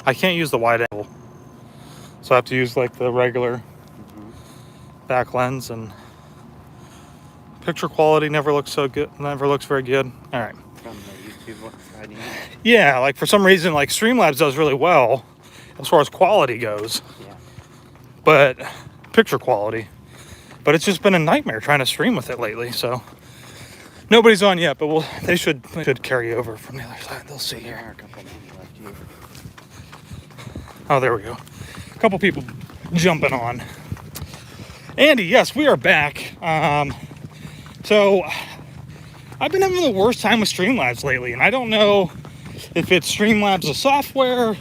I can't use the wide angle, so I have to use like the regular back lens, and picture quality never looks so good. Never looks very good. All right. From the YouTube one. Yeah, like for some reason, like Streamlabs does really well as far as quality goes. Yeah. But picture quality. But it's just been a nightmare trying to stream with it lately. So nobody's on yet, but they should carry over from the other side. They'll see here. There are a couple left here. Oh, there we go. A couple people jumping on. Andy, yes, we are back. So I've been having the worst time with Streamlabs lately, and I don't know if it's Streamlabs the software,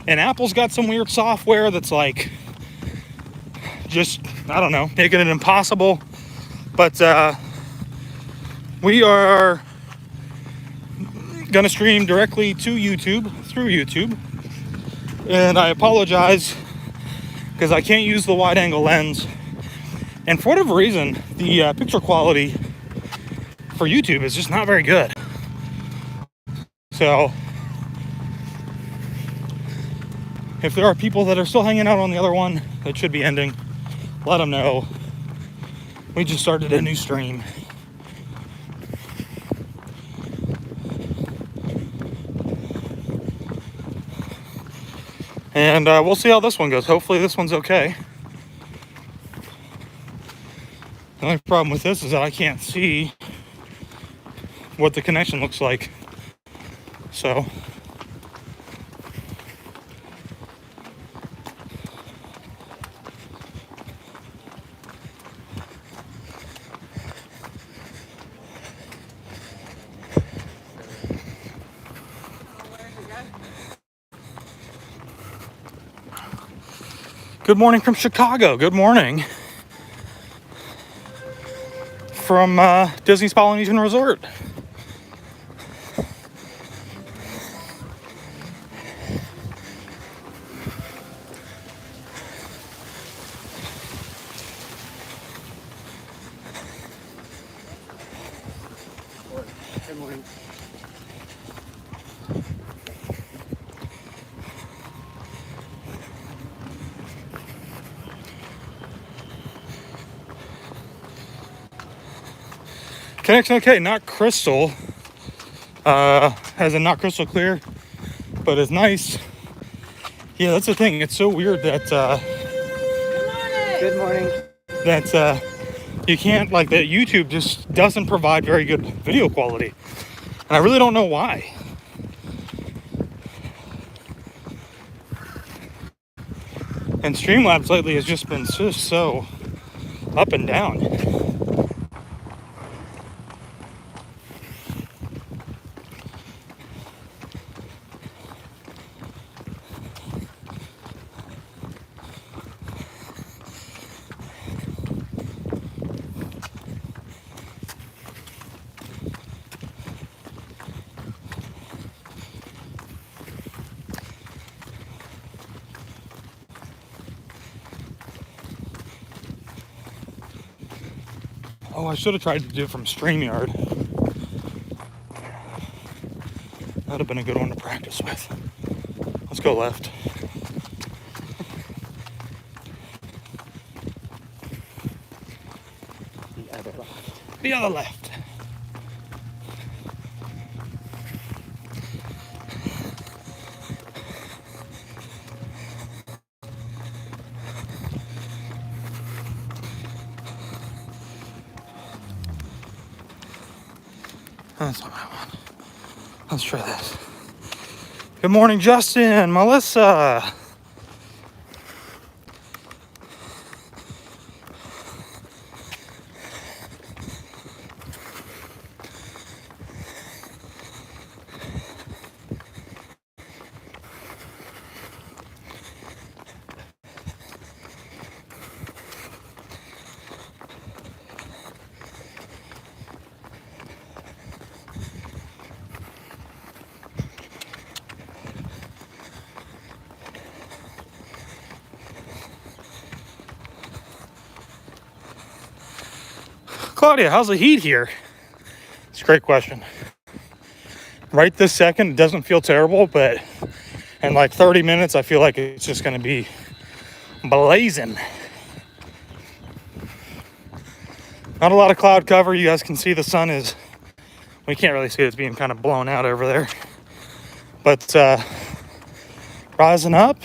and Apple's got some weird software that's like just, I don't know, making it impossible. But we are gonna stream directly to YouTube through YouTube, and I apologize because I can't use the wide angle lens, and for whatever reason the picture quality for YouTube is just not very good. So if there are people that are still hanging out on the other one that should be ending, let them know. We just started a new stream. And we'll see how this one goes. Hopefully this one's okay. The only problem with this is that I can't see what the connection looks like. So good morning from Chicago. Good morning from Disney's Polynesian Resort. Good morning. Connection okay, not crystal, as in not crystal clear, but it's nice. Yeah, that's the thing. It's so weird that Good morning. that you can't, like, that YouTube just doesn't provide very good video quality, and I really don't know why. And Streamlabs lately has just been just so up and down. Oh, I should have tried to do it from StreamYard. That'd have been a good one to practice with. Let's go left. The other left. The other left. That's not my one. Let's try this. Good morning, Justin, Melissa. Claudia, how's the heat here? It's a great question. right this second, it doesn't feel terrible, but in like 30 minutes, I feel like it's just going to be blazing. Not a lot of cloud cover. You guys can see the sun is, we can't really see it, it's being kind of blown out over there. But rising up.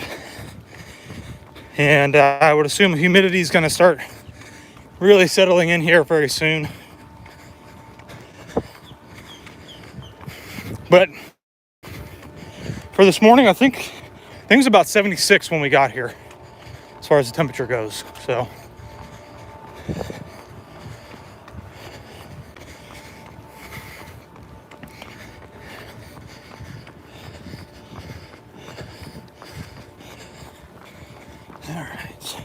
And I would assume humidity is going to start really settling in here very soon. But for this morning, I think it was about 76 when we got here, as far as the temperature goes. So all right.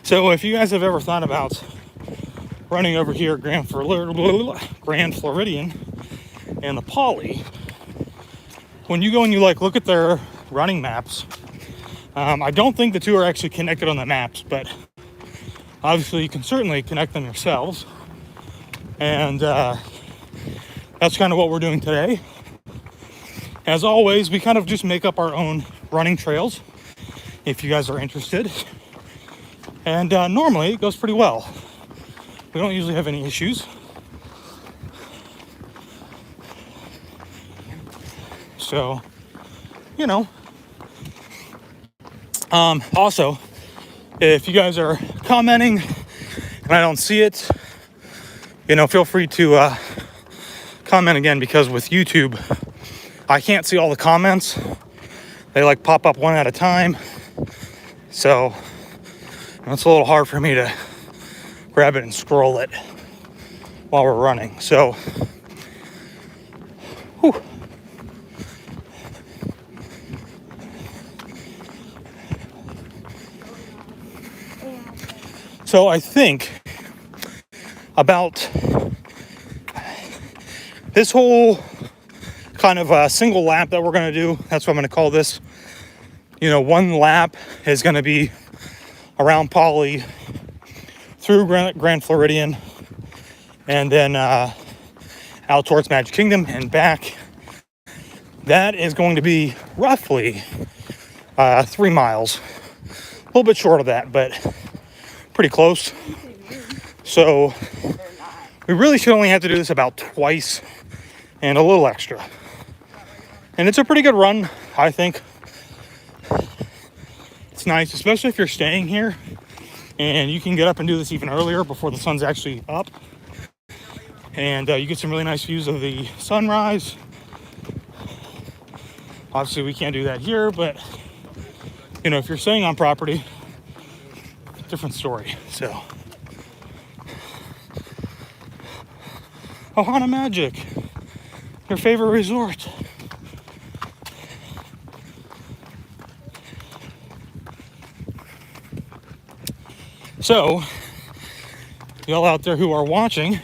So if you guys have ever thought about running over here at Grand Floridian and the Poly, when you go and you like look at their running maps, I don't think the two are actually connected on the maps, but obviously you can certainly connect them yourselves. And that's kind of what we're doing today. As always, we kind of just make up our own running trails if you guys are interested. And normally it goes pretty well. We don't usually have any issues. So, you know. Also, if you guys are commenting and I don't see it, you know, feel free to comment again, because with YouTube, I can't see all the comments. They like pop up one at a time. So it's a little hard for me to grab it and scroll it while we're running. So, whew. So I think about this whole kind of single lap that we're going to do. That's what I'm going to call this. You know, one lap is going to be around Poly, through Grand Floridian, and then out towards Magic Kingdom and back. That is going to be roughly 3 miles. A little bit short of that, but pretty close. So we really should only have to do this about twice and a little extra. And it's a pretty good run, I think. It's nice, especially if you're staying here and you can get up and do this even earlier before the sun's actually up. And you get some really nice views of the sunrise. Obviously we can't do that here, but you know, if you're staying on property, different story. So Ohana Magic, your favorite resort. So, y'all out there who are watching,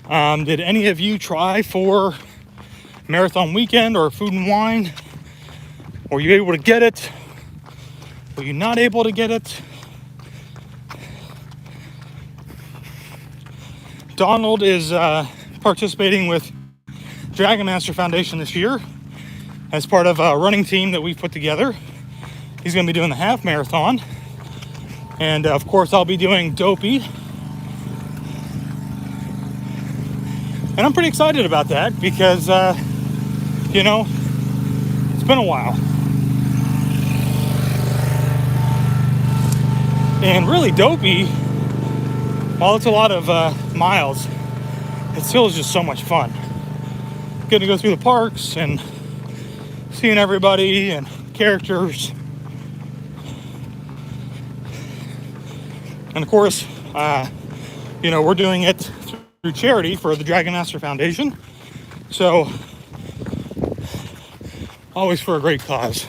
did any of you try for marathon weekend or food and wine? Were you able to get it? Were you not able to get it? Donald is participating with Dragon Master Foundation this year as part of a running team that we've put together. He's going to be doing the half marathon. And of course, I'll be doing Dopey. And I'm pretty excited about that because, you know, it's been a while. And really, Dopey, while it's a lot of miles, it still is just so much fun. Getting to go through the parks and seeing everybody and characters. And of course, you know, we're doing it through charity for the Dragon Master Foundation. So, always for a great cause.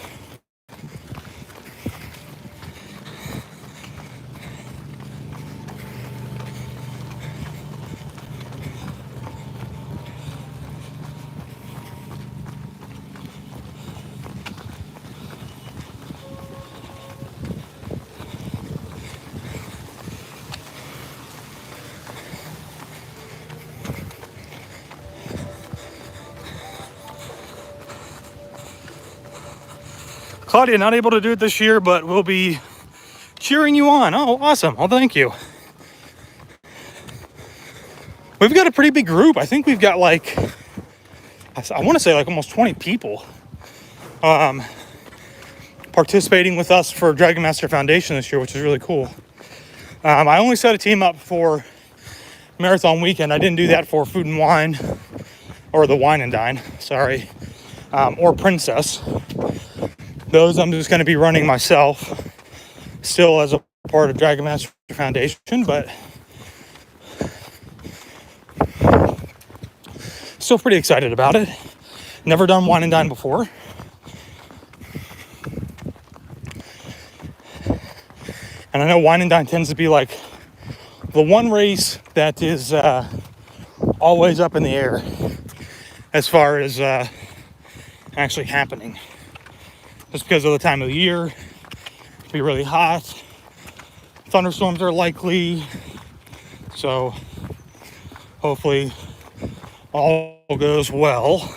Claudia, not able to do it this year, but we'll be cheering you on. Oh, awesome. Well, thank you. We've got a pretty big group. I think we've got like, I want to say like almost 20 people participating with us for Dragon Master Foundation this year, which is really cool. I only set a team up for Marathon Weekend. I didn't do that for Food and Wine, or the Wine and Dine, sorry, or Princess. Those I'm just going to be running myself, still as a part of Dragon Master Foundation, but still pretty excited about it. Never done Wine and Dine before. And I know Wine and Dine tends to be like the one race that is always up in the air as far as actually happening. Just because of the time of the year. It'll be really hot. Thunderstorms are likely. So hopefully all goes well.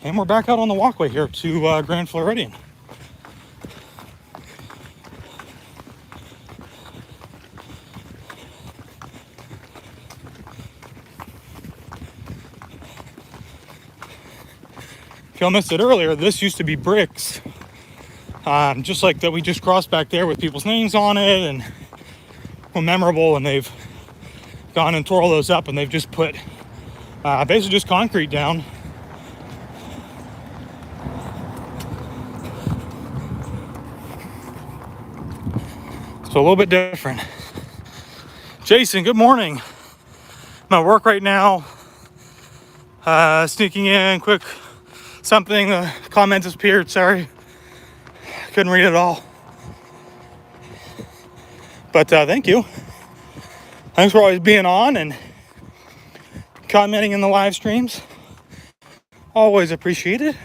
And we're back out on the walkway here to Grand Floridian. If y'all missed it earlier, this used to be bricks. Just like that we just crossed back there with people's names on it and were memorable, and they've gone and tore all those up, and they've just put basically just concrete down. So a little bit different. Jason, good morning. I'm at work right now. Sneaking in quick something. The comment disappeared. Sorry. Couldn't read it all. But thank you. Thanks for always being on and commenting in the live streams. Always appreciated.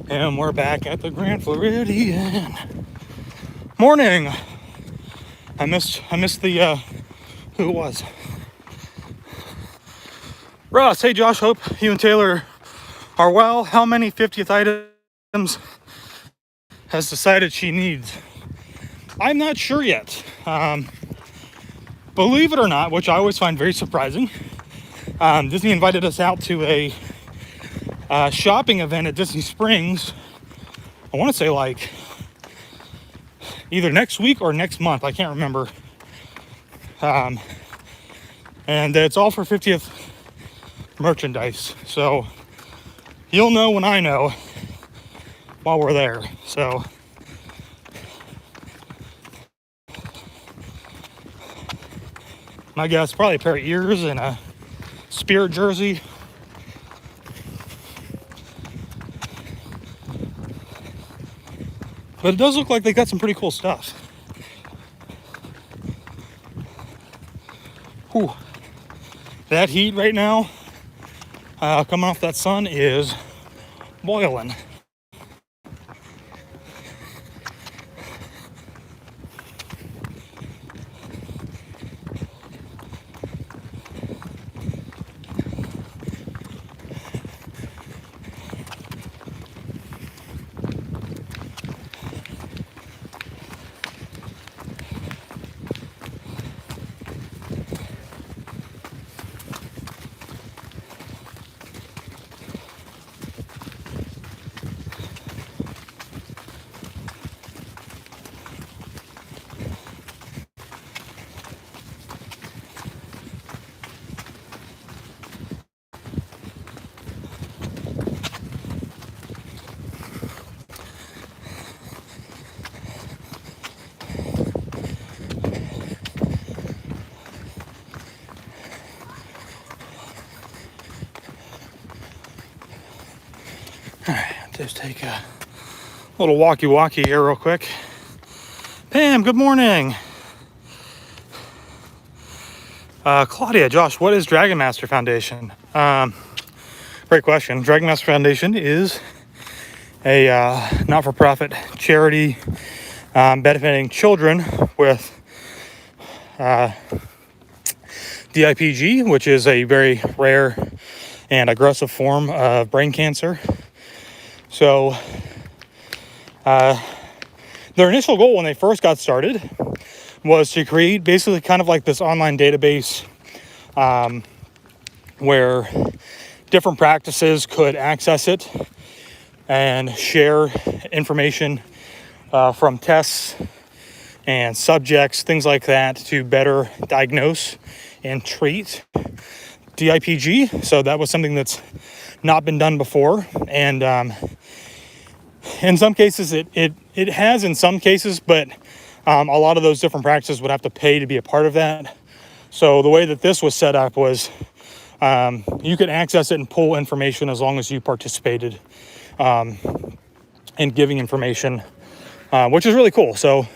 And we're back at the Grand Floridian. Morning. I missed the who it was. Ross, hey Josh, hope you and Taylor are well. How many 50th items has decided she needs? I'm not sure yet. Believe it or not, which I always find very surprising, Disney invited us out to a shopping event at Disney Springs. I want to say like either next week or next month. I can't remember. And it's all for 50th merchandise. So you'll know when I know while we're there. So my guess, probably a pair of ears and a Spirit jersey. But it does look like they got some pretty cool stuff. Whew. That heat right now, coming off that sun, is boiling. Just take a little walkie here real quick. Pam, good morning. Claudia, Josh, what is Dragon Master Foundation? Great question. Dragon Master Foundation is a not-for-profit charity benefiting children with DIPG, which is a very rare and aggressive form of brain cancer. So their initial goal when they first got started was to create basically kind of like this online database where different practices could access it and share information from tests and subjects, things like that, to better diagnose and treat DIPG. So that was something that's not been done before. And in some cases, it has in some cases, but a lot of those different practices would have to pay to be a part of that. So the way that this was set up was you could access it and pull information as long as you participated in giving information, which is really cool. So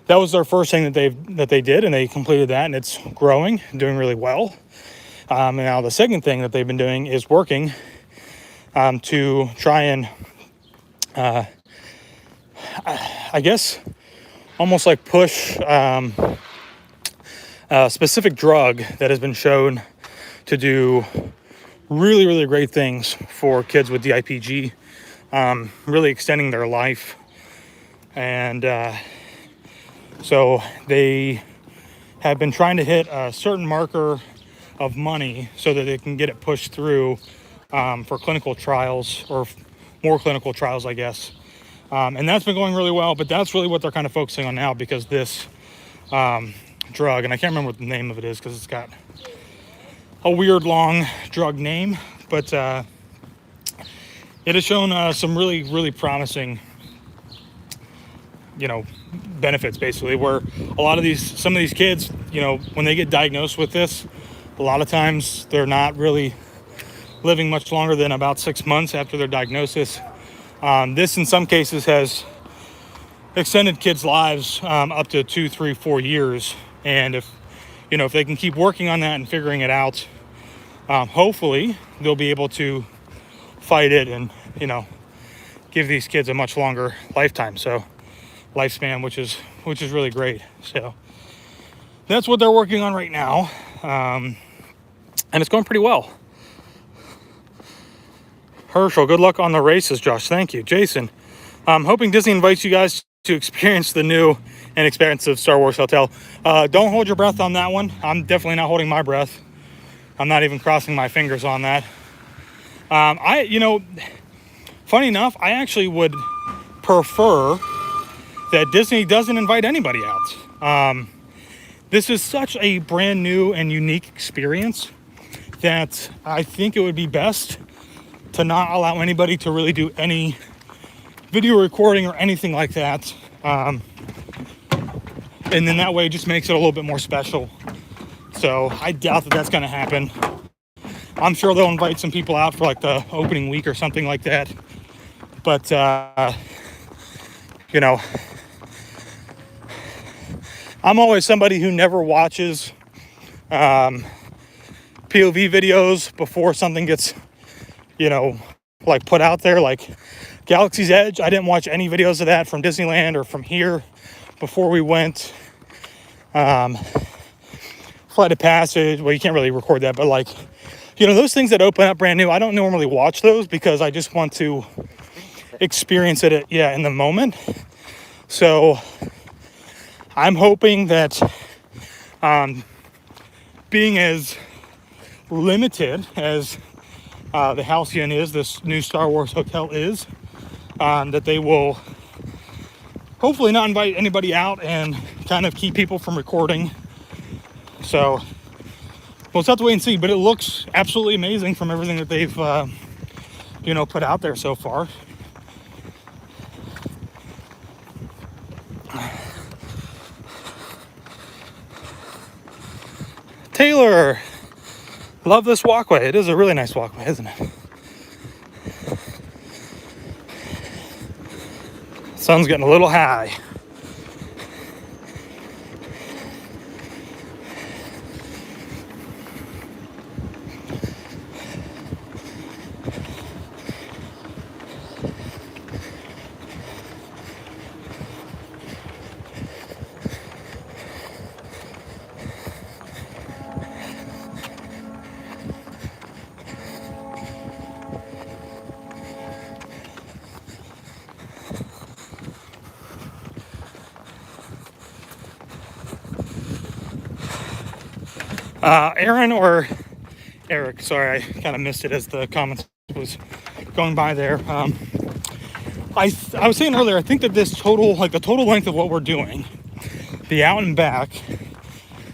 that was their first thing that they did, and they completed that, and it's growing, doing really well. And now the second thing that they've been doing is working to try and, I guess, almost like push a specific drug that has been shown to do really, really great things for kids with DIPG, really extending their life. And so they have been trying to hit a certain marker of money so that they can get it pushed through for clinical trials, or more clinical trials, I guess. And that's been going really well, but that's really what they're kind of focusing on now, because this drug, and I can't remember what the name of it is because it's got a weird long drug name, but it has shown some really, really promising, benefits, basically, where some of these kids, when they get diagnosed with this, a lot of times they're not really living much longer than about 6 months after their diagnosis. This, in some cases, has extended kids' lives up to 2, 3, 4 years. And if they can keep working on that and figuring it out, hopefully they'll be able to fight it and, give these kids a much longer lifespan, which is really great. So that's what they're working on right now. And it's going pretty well. Herschel, good luck on the races, Josh. Thank you. Jason, I'm hoping Disney invites you guys to experience the new and expansive Star Wars hotel. Don't hold your breath on that one. I'm definitely not holding my breath. I'm not even crossing my fingers on that. Funny enough, I actually would prefer that Disney doesn't invite anybody out. This is such a brand new and unique experience that I think it would be best to not allow anybody to really do any video recording or anything like that. And then that way it just makes it a little bit more special. So I doubt that that's going to happen. I'm sure they'll invite some people out for like the opening week or something like that. But, I'm always somebody who never watches POV videos before something gets, put out there. Like Galaxy's Edge, I didn't watch any videos of that from Disneyland or from here before we went. Flight of Passage, well, you can't really record that, but those things that open up brand new, I don't normally watch those because I just want to experience it in the moment. So I'm hoping that being as limited as the Halcyon is, this new Star Wars hotel is, that they will hopefully not invite anybody out and kind of keep people from recording. So we'll just have to wait and see, but it looks absolutely amazing from everything that they've put out there so far. Taylor, love this walkway. It is a really nice walkway, isn't it? Sun's getting a little high. Aaron or Eric, sorry, I kind of missed it as the comments was going by there. I was saying earlier, I think that this total, like the total length of what we're doing, the out and back,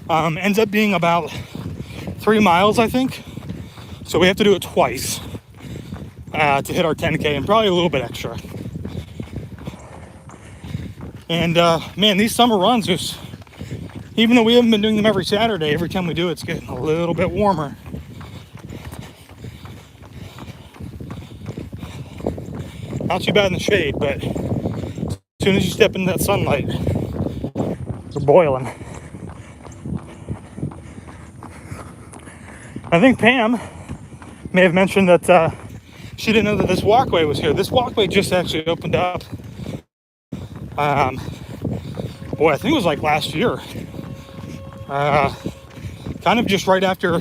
ends up being about 3 miles, I think. So we have to do it twice to hit our 10K and probably a little bit extra. And man, these summer runs just, even though we haven't been doing them every Saturday, every time we do it's getting a little bit warmer. Not too bad in the shade, but as soon as you step into that sunlight, you're boiling. I think Pam may have mentioned that she didn't know that this walkway was here. This walkway just actually opened up. Boy, I think it was like last year. Kind of just right after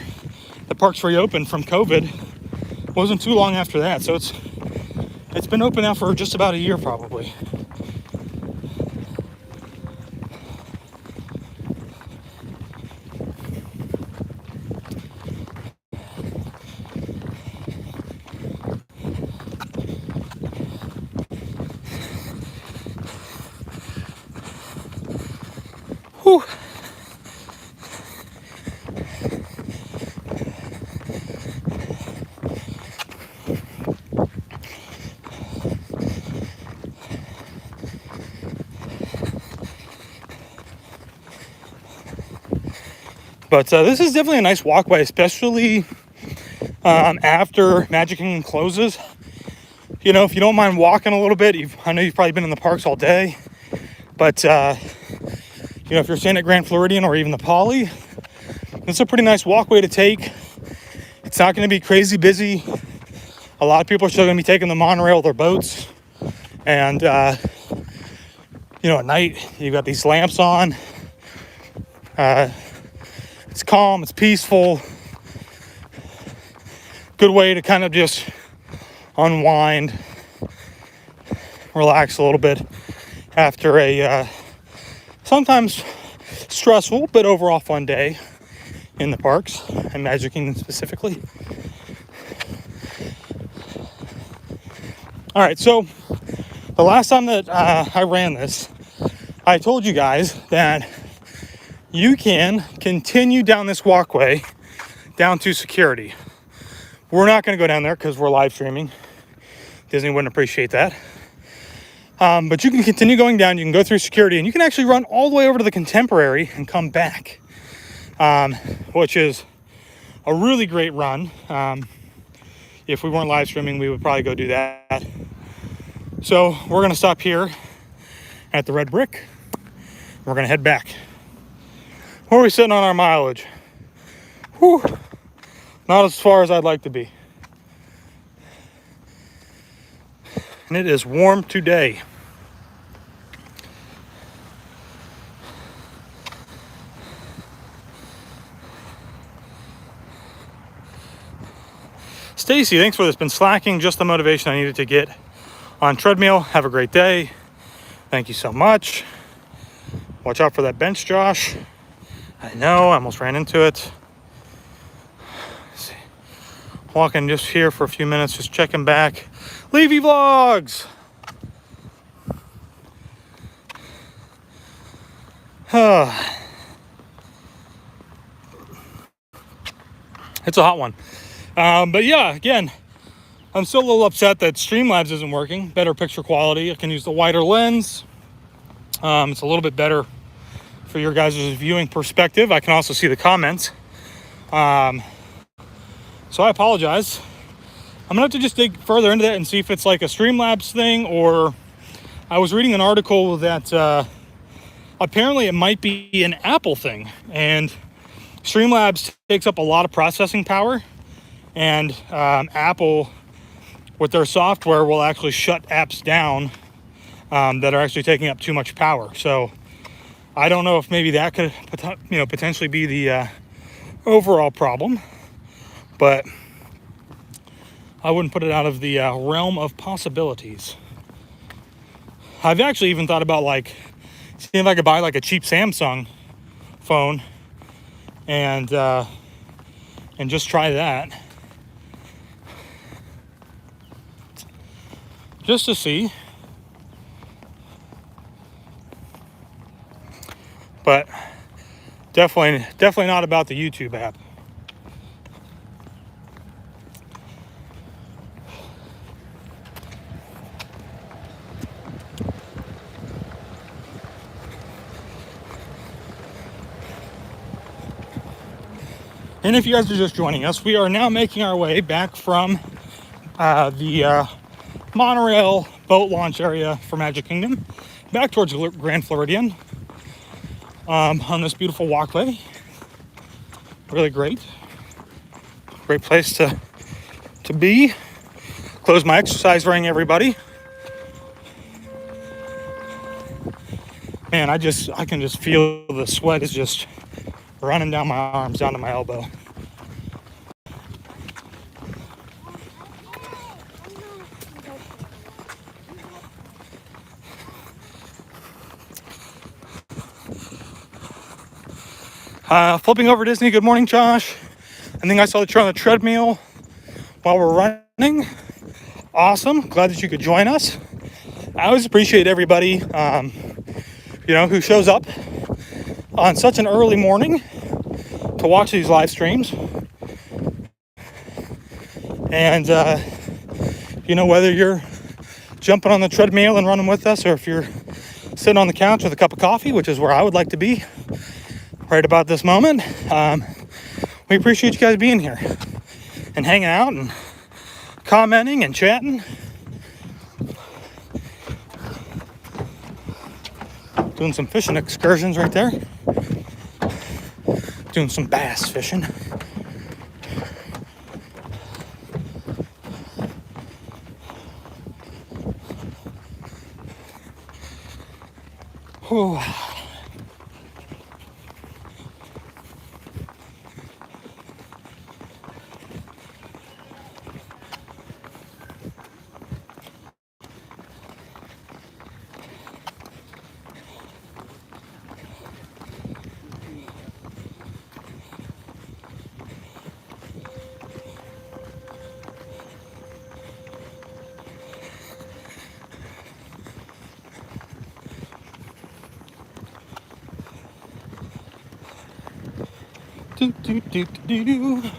the parks reopened from COVID. Wasn't too long after that, so it's been open now for just about a year probably. Whew. But this is definitely a nice walkway, especially after Magic Kingdom closes. You know, if you don't mind walking a little bit, I know you've probably been in the parks all day, but you know, if you're staying at Grand Floridian or even the Poly, it's a pretty nice walkway to take. It's not going to be crazy busy. A lot of people are still going to be taking the monorail, their boats, and you know, at night you've got these lamps on. It's calm, it's peaceful. Good way to kind of just unwind, relax a little bit after a sometimes stressful but overall fun day in the parks and Magic Kingdom specifically. All right, so the last time that I ran this, I told you guys that you can continue down this walkway down to security. We're not going to go down there because we're live streaming. Disney wouldn't appreciate that. But you can continue going down. You can go through security, and you can actually run all the way over to the Contemporary and come back, which is a really great run. If we weren't live streaming, we would probably go do that. So we're going to stop here at the Red Brick. We're going to head back. Where are we sitting on our mileage? Whew. Not as far as I'd like to be. And it is warm today. Stacy, thanks for this. Been slacking, just the motivation I needed to get on treadmill. Have a great day. Thank you so much. Watch out for that bench, Josh. I know, I almost ran into it. Let's see. Walking just here for a few minutes, just checking back. Levy Vlogs! It's a hot one. But yeah, again, I'm still a little upset that Streamlabs isn't working. Better picture quality. I can use the wider lens. It's a little bit better for your guys' viewing perspective. I can also see the comments. So I apologize. I'm gonna have to just dig further into that and see if it's like a Streamlabs thing or I was reading an article that apparently it might be an Apple thing, and Streamlabs takes up a lot of processing power, and Apple, with their software, will actually shut apps down that are actually taking up too much power. So I don't know if maybe that could, potentially be the overall problem, but I wouldn't put it out of the realm of possibilities. I've actually even thought about seeing if I could buy a cheap Samsung phone and just try that, just to see. But definitely not about the YouTube app. And if you guys are just joining us, we are now making our way back from the monorail boat launch area for Magic Kingdom back towards Grand Floridian on this beautiful walkway. Really great place to be. Close my exercise ring, everybody. Man, I can just feel the sweat is just running down my arms, down to my elbow. Flipping over Disney. Good morning, Josh. I think I saw that you're on the treadmill while we're running. Awesome. Glad that you could join us. I always appreciate everybody, who shows up on such an early morning to watch these live streams. And, whether you're jumping on the treadmill and running with us, or if you're sitting on the couch with a cup of coffee, which is where I would like to be right about this moment, we appreciate you guys being here and hanging out and commenting and chatting. Doing some fishing excursions right there. Doing some bass fishing. Whew.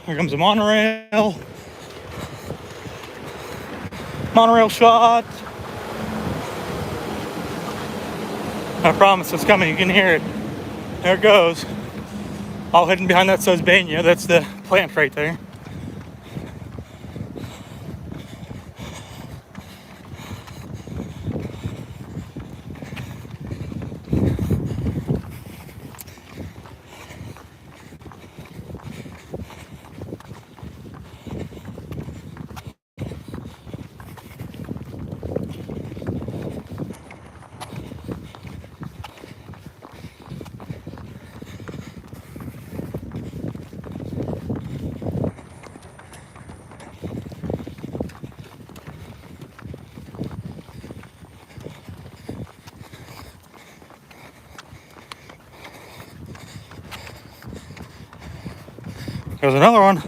Here comes the monorail. Monorail shot. I promise it's coming. You can hear it. There it goes. All hidden behind that Sosbania. That's the plant right there. There's another one.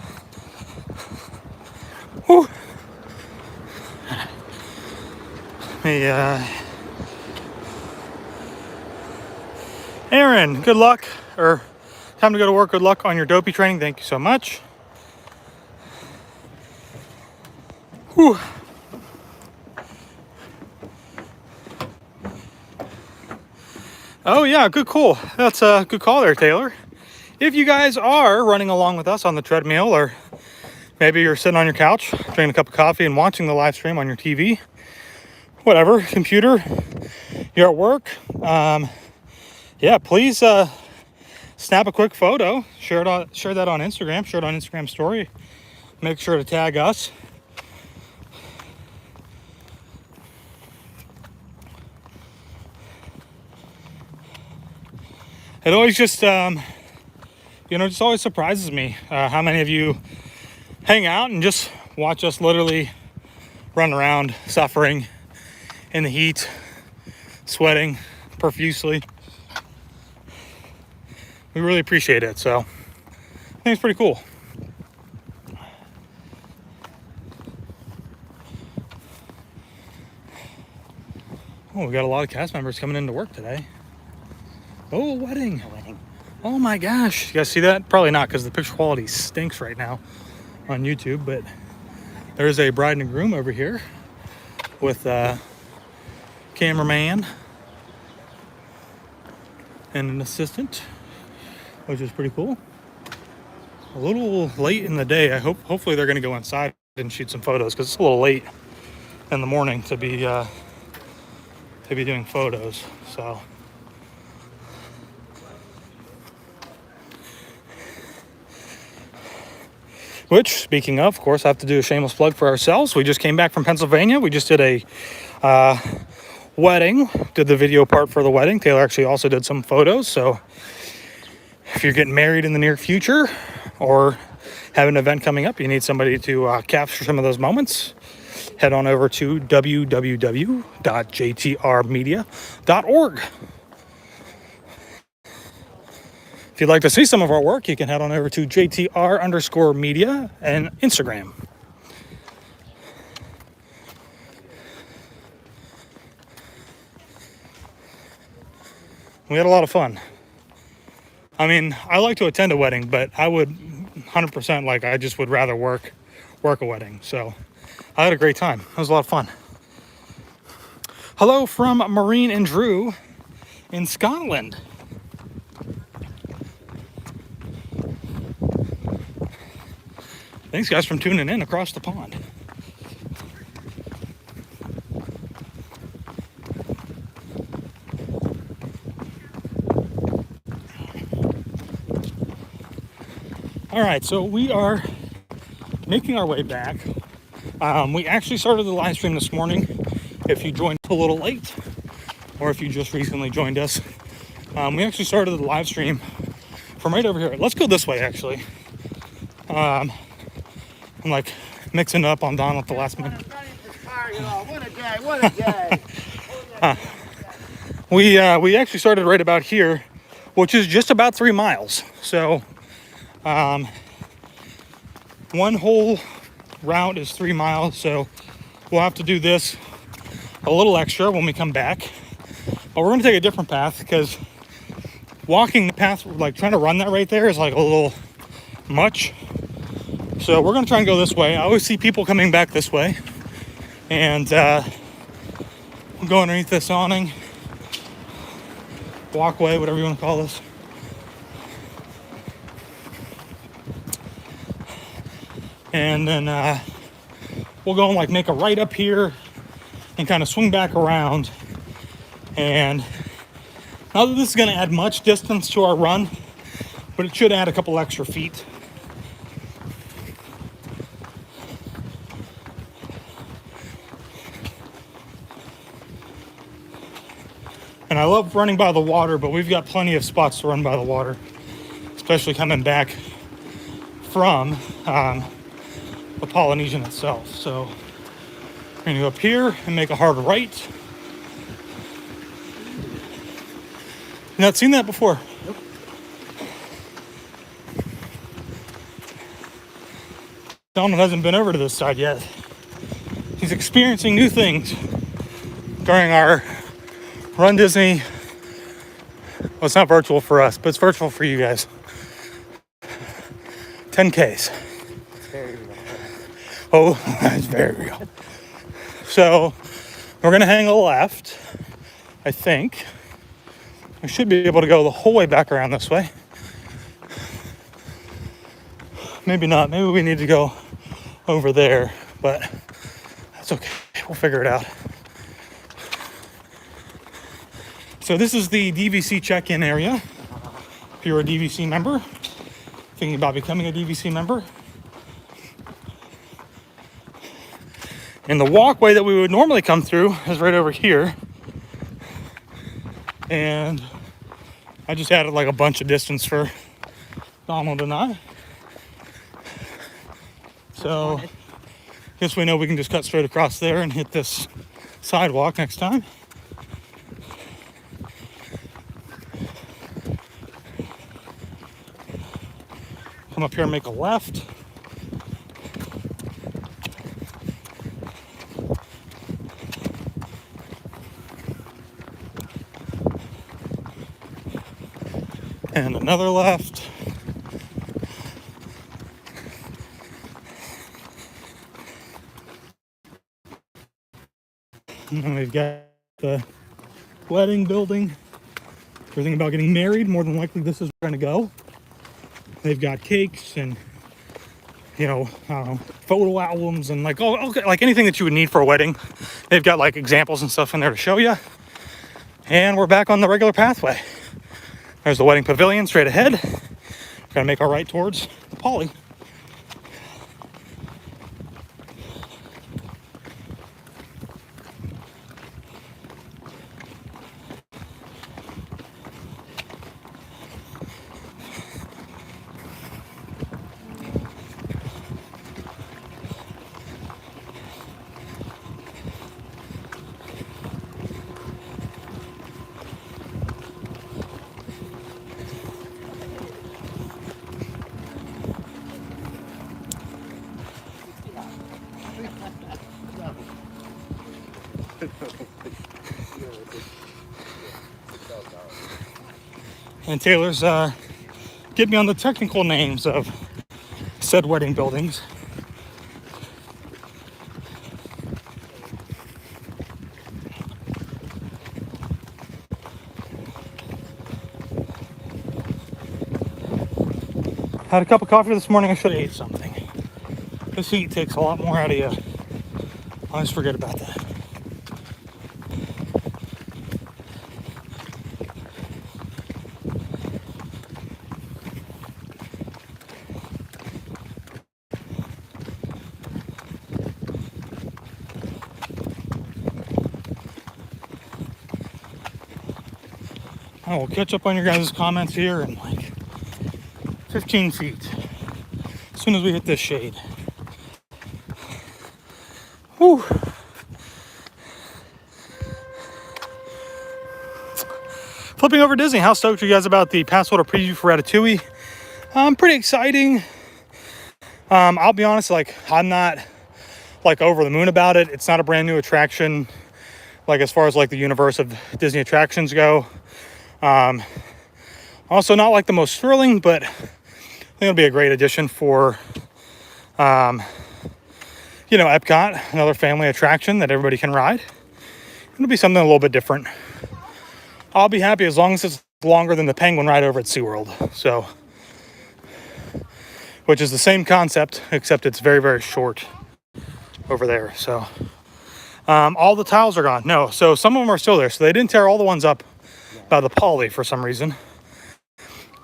Whew. Aaron, good luck, or time to go to work. Good luck on your dopey training. Thank you so much. Whew. Oh yeah, good call. That's a good call there, Taylor. If you guys are running along with us on the treadmill, or maybe you're sitting on your couch, drinking a cup of coffee and watching the live stream on your TV, whatever, computer, you're at work, yeah, please snap a quick photo, share that on Instagram, share it on Instagram story. Make sure to tag us. It always just, just always surprises me how many of you hang out and just watch us literally run around suffering in the heat, sweating profusely. We really appreciate it, so I think it's pretty cool. Oh, we got a lot of cast members coming into work today. Oh, a wedding. A wedding. Oh my gosh. You guys see that? Probably not, because the picture quality stinks right now on YouTube, but there's a bride and groom over here with a cameraman and an assistant, which is pretty cool. A little late in the day. Hopefully they're going to go inside and shoot some photos, because it's a little late in the morning to be doing photos. So which, speaking of course, I have to do a shameless plug for ourselves. We just came back from Pennsylvania. We just did a wedding, did the video part for the wedding. Taylor actually also did some photos. So if you're getting married in the near future or have an event coming up, you need somebody to capture some of those moments, head on over to www.jtrmedia.org. If you'd like to see some of our work, you can head on over to JTR_media and Instagram. We had a lot of fun. I mean, I like to attend a wedding, but I would 100% I just would rather work a wedding. So I had a great time. It was a lot of fun. Hello from Maureen and Drew in Scotland. Thanks, guys, for tuning in across the pond. All right, so we are making our way back. We actually started the live stream this morning. If you joined a little late, or if you just recently joined us, we actually started the live stream from right over here. Let's go this way, actually. I'm mixing up on Donald at the last minute. What a day. We actually started right about here, which is just about 3 miles. So one whole route is 3 miles. So we'll have to do this a little extra when we come back. But we're going to take a different path, because walking the path, trying to run that right there is a little much. So we're going to try and go this way. I always see people coming back this way. And we'll go underneath this awning, walkway, whatever you want to call this. And then we'll go and make a right up here and kind of swing back around. And not that this is going to add much distance to our run, but it should add a couple extra feet. And I love running by the water, but we've got plenty of spots to run by the water, especially coming back from the Polynesian itself. So we're going to go up here and make a hard right. You not seen that before? Nope. Donald hasn't been over to this side yet. He's experiencing new things during our Run Disney. Well, it's not virtual for us, but it's virtual for you guys. 10Ks. It's very real. Oh, that's very real. So we're going to hang a left, I think. We should be able to go the whole way back around this way. Maybe not. Maybe we need to go over there, but that's okay. We'll figure it out. So this is the DVC Check-In Area. If you're a DVC member, thinking about becoming a DVC member. And the walkway that we would normally come through is right over here. And I just added like a bunch of distance for Donald and I. So I guess we know we can just cut straight across there and hit this sidewalk next time. Come up here and make a left. And another left. And then we've got the wedding building. If you're thinking about getting married, more than likely this is where you're gonna go. They've got cakes and, you know, I don't know, photo albums and like like anything that you would need for a wedding. They've got like examples and stuff in there to show you. And we're back on the regular pathway. There's the wedding pavilion straight ahead. We're gonna make our right towards the Poly. And Taylor's get me on the technical names of said wedding buildings. Had a cup of coffee this morning. I should have ate something. This heat takes a lot more out of you. I always forget about that. I will catch up on your guys' comments here in like 15 feet as soon as we hit this shade. Whew. Flipping over Disney, how stoked are you guys about the pass holder preview for Ratatouille? Pretty exciting. I'll be honest, like I'm not like over the moon about it. It's not a brand new attraction, like as far as like the universe of Disney attractions go. Also not like the most thrilling, but I think it'll be a great addition for, you know, Epcot, another family attraction that everybody can ride. It'll be something a little bit different. I'll be happy as long as it's longer than the Penguin ride over at SeaWorld. So, which is the same concept, except it's very, very short over there. So, all the tiles are gone. No, so some of them are still there. So they didn't tear all the ones up by the Poly for some reason.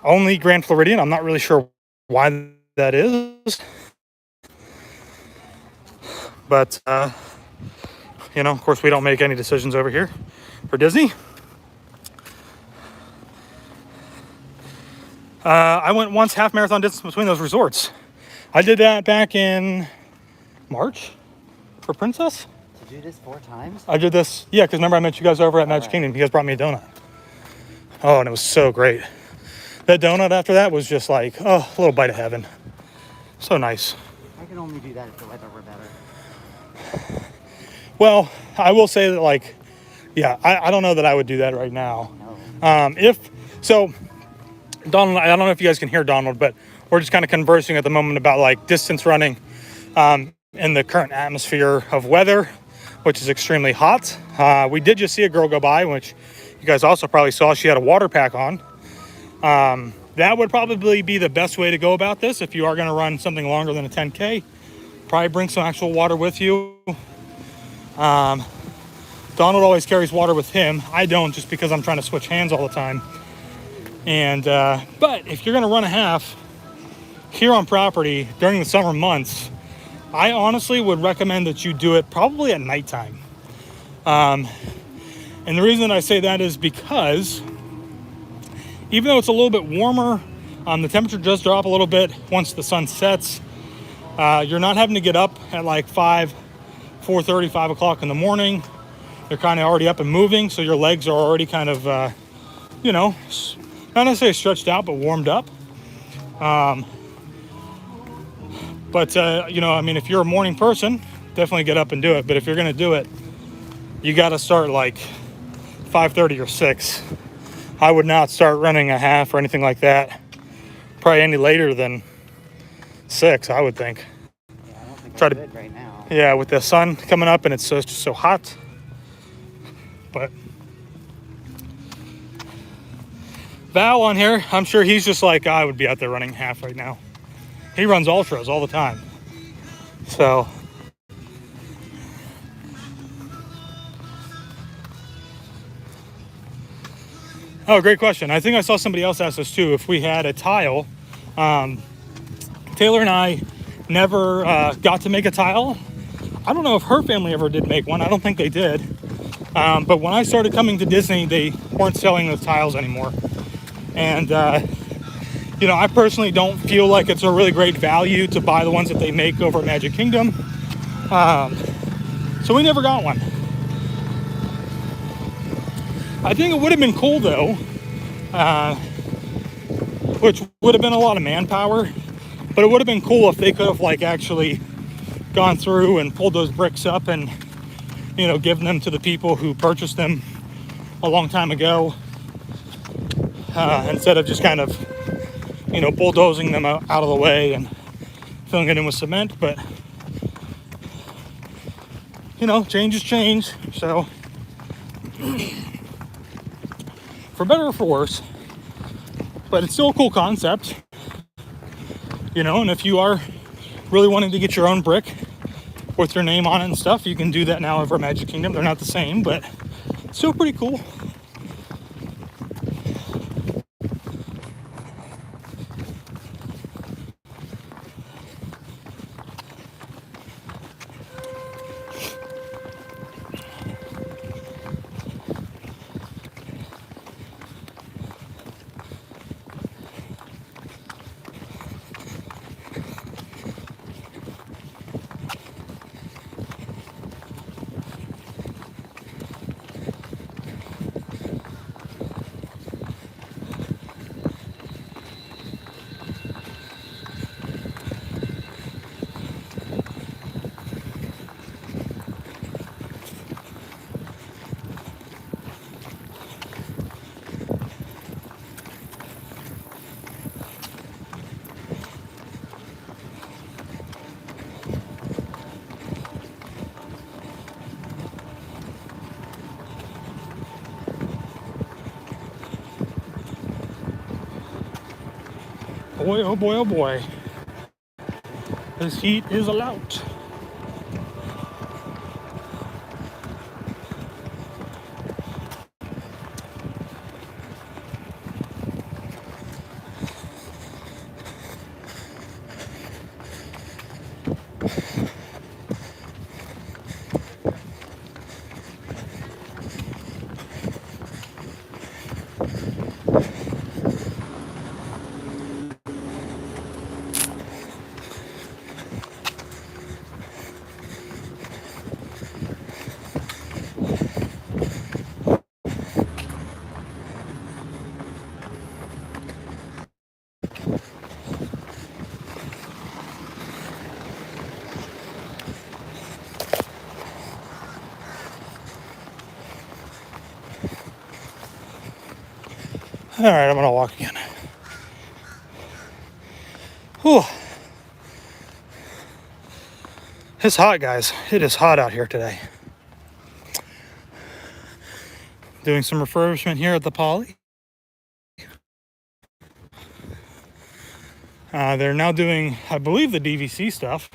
Only Grand Floridian. I'm not really sure why that is. But, you know, of course, we don't make any decisions over here for Disney. I went once half marathon distance between those resorts. I did that back in March for Princess. Did you do this 4 times? I did this, yeah, because remember I met you guys over at Magic Kingdom. You guys brought me a donut. Oh, and it was so great. That donut after that was just like, oh, a little bite of heaven. So nice. I can only do that if the weather were better. Well, I will say that, like, yeah, I don't know that I would do that right now. No. So, Donald, I don't know if you guys can hear Donald, but we're just kind of conversing at the moment about, like, distance running in the current atmosphere of weather, which is extremely hot. We did just see a girl go by, which you guys also probably saw. She had a water pack on. That would probably be the best way to go about this if you are going to run something longer than a 10K. Probably bring some actual water with you. Donald always carries water with him. I don't, just because I'm trying to switch hands all the time. And but if you're going to run a half here on property during the summer months, I honestly would recommend that you do it probably at nighttime. And the reason that I say that is because even though it's a little bit warmer, the temperature does drop a little bit once the sun sets. You're not having to get up at like 4:30, 5 o'clock in the morning. You're kind of already up and moving, so your legs are already kind of, not necessarily stretched out, but warmed up. But if you're a morning person, definitely get up and do it. But if you're going to do it, you got to start like 5:30 or 6. I would not start running a half or anything like that probably any later than 6, I would think. Yeah, I don't think Try it's to, good right now. yeah, with the sun coming up and it's just so hot. But Val on here, I'm sure he's just like I would be out there running half right now. He runs ultras all the time. So oh, great question. I think I saw somebody else ask this too. If we had a tile, Taylor and I never got to make a tile. I don't know if her family ever did make one. I don't think they did. But when I started coming to Disney, they weren't selling those tiles anymore. And, I personally don't feel like it's a really great value to buy the ones that they make over at Magic Kingdom. So we never got one. I think it would have been cool though, which would have been a lot of manpower, but it would have been cool if they could have like actually gone through and pulled those bricks up and, given them to the people who purchased them a long time ago, instead of just kind of, bulldozing them out of the way and filling it in with cement. But, change is change. So for better or for worse, but it's still a cool concept, and if you are really wanting to get your own brick with your name on it and stuff, you can do that now over Magic Kingdom. They're not the same, but still pretty cool. Boy, oh boy, oh boy. This heat is a lot. All right, I'm gonna walk again. Whew. It's hot, guys. It is hot out here today. Doing some refurbishment here at the Poly. They're now doing, I believe, the DVC stuff.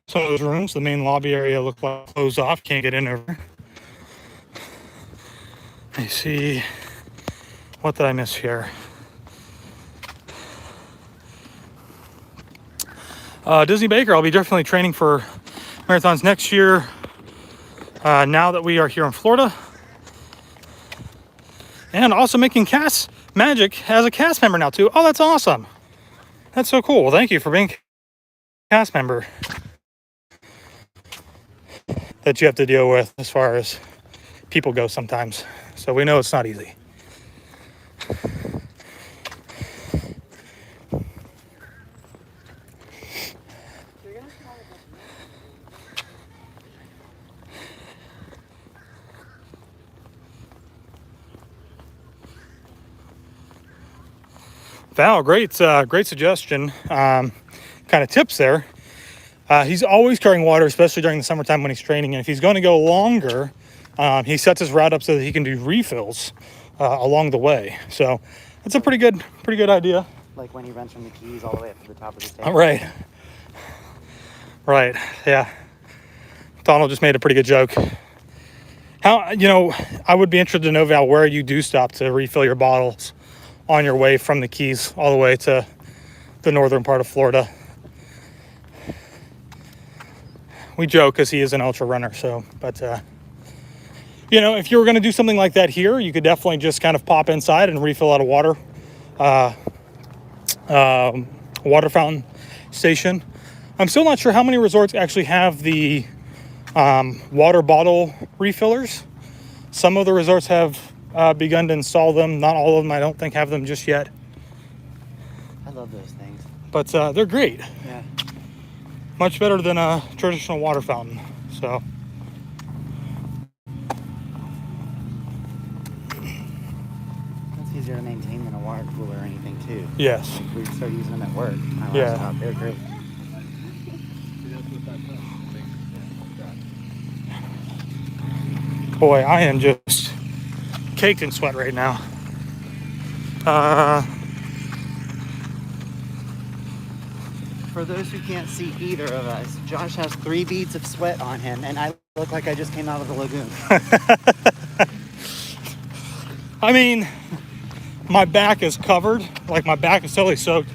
Some of those rooms, the main lobby area looked like closed off. Can't get in over. Let me see. What did I miss here? Disney Baker, I'll be definitely training for marathons next year. Now that we are here in Florida. And also making cast magic as a cast member now too. Oh, that's awesome. That's so cool. Well, thank you for being a cast member that you have to deal with as far as people go sometimes. So we know it's not easy. Val, great suggestion. Kind of tips there. He's always carrying water, especially during the summertime when he's training. And if he's going to go longer, he sets his route up so that he can do refills along the way. So that's a pretty good idea. Like when he runs from the Keys all the way up to the top of the stage. Right. Yeah. Donald just made a pretty good joke. I would be interested to know, Val, where you do stop to refill your bottles on your way from the Keys all the way to the northern part of Florida. We joke because he is an ultra runner, but if you were going to do something like that here, you could definitely just kind of pop inside and refill out a water fountain station. I'm still not sure how many resorts actually have the water bottle refillers. Some of the resorts have begun to install them. Not all of them, I don't think, have them just yet. I love those things. But they're great. Yeah. Much better than a traditional water fountain. So. It's easier to maintain than a water cooler or anything, too. Yes. We start using them at work. Yeah. They're great. Boy, I am just caked in sweat right now. For those who can't see either of us, Josh has 3 beads of sweat on him, and I look like I just came out of the lagoon. I mean, my back is covered. Like, my back is totally soaked.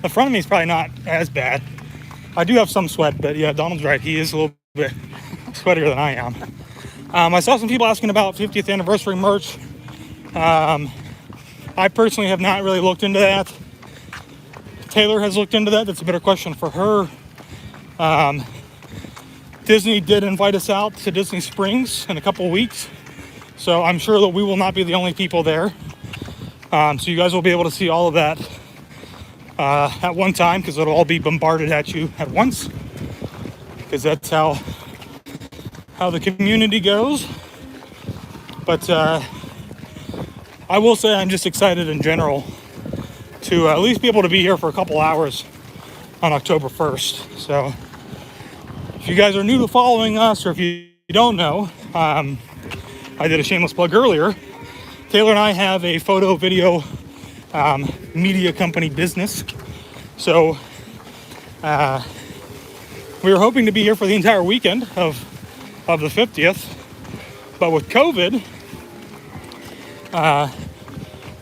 The front of me is probably not as bad. I do have some sweat, but yeah, Donald's right. He is a little bit sweatier than I am. I saw some people asking about 50th anniversary merch. I personally have not really looked into that. Taylor has looked into that. That's a better question for her. Disney did invite us out to Disney Springs in a couple weeks. So I'm sure that we will not be the only people there. So you guys will be able to see all of that at one time, because it'll all be bombarded at you at once. Because that's how the community goes. But I will say I'm just excited in general to at least be able to be here for a couple hours on October 1st. So if you guys are new to following us, or if you don't know, I did a shameless plug earlier. Taylor and I have a photo video media company business. So we were hoping to be here for the entire weekend of the 50th, but with COVID,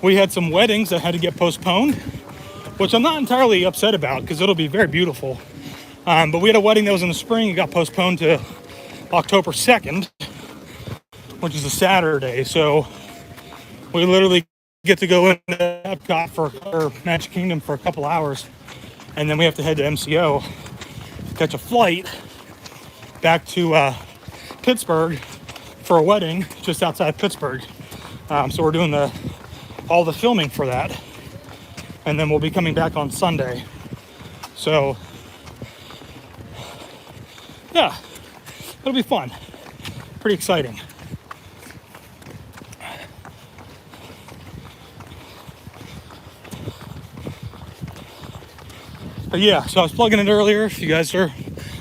we had some weddings that had to get postponed, which I'm not entirely upset about because it'll be very beautiful. But we had a wedding that was in the spring and got postponed to October 2nd, which is a Saturday. So we literally get to go into Epcot or Magic Kingdom for a couple hours, and then we have to head to MCO, catch a flight back to Pittsburgh for a wedding just outside Pittsburgh. So we're doing all the filming for that, and then we'll be coming back on Sunday. So yeah, it'll be fun. Pretty exciting. But yeah, so I was plugging it earlier. If you guys are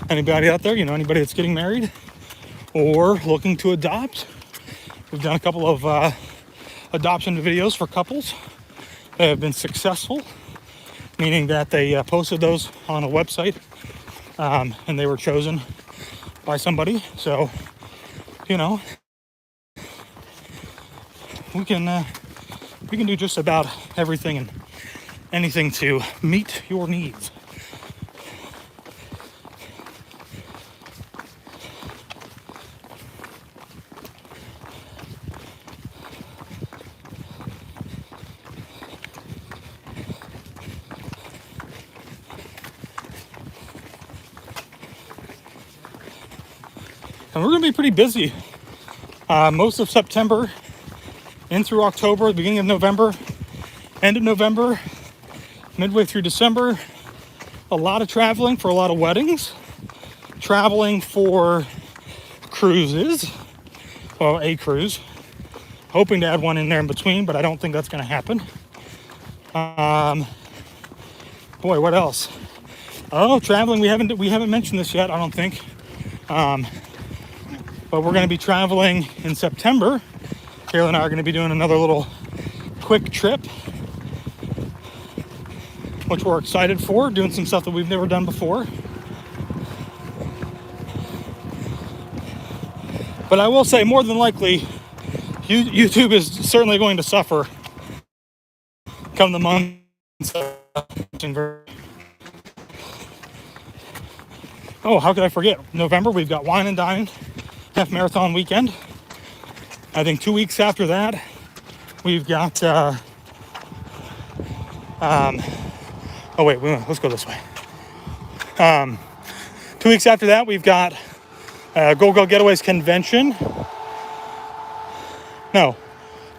anybody out there, anybody that's getting married or looking to adopt, we've done a couple of adoption videos for couples that have been successful, meaning that they posted those on a website and they were chosen by somebody. So, we can do just about everything and anything to meet your needs. And we're going to be pretty busy most of September in through October, beginning of November, end of November, midway through December. A lot of traveling for a lot of weddings, traveling for cruises, well, a cruise. Hoping to add one in there in between, but I don't think that's going to happen. Boy, what else? Oh, traveling. We haven't mentioned this yet, I don't think. But we're going to be traveling in September. Kayla and I are going to be doing another little quick trip, which we're excited for, doing some stuff that we've never done before. But I will say, more than likely, YouTube is certainly going to suffer come the months. Oh, how could I forget? November, we've got Wine and Dine Half Marathon Weekend. I think 2 weeks after that, we've got, oh wait, let's go this way. 2 weeks after that, we've got Go Getaways Convention. No,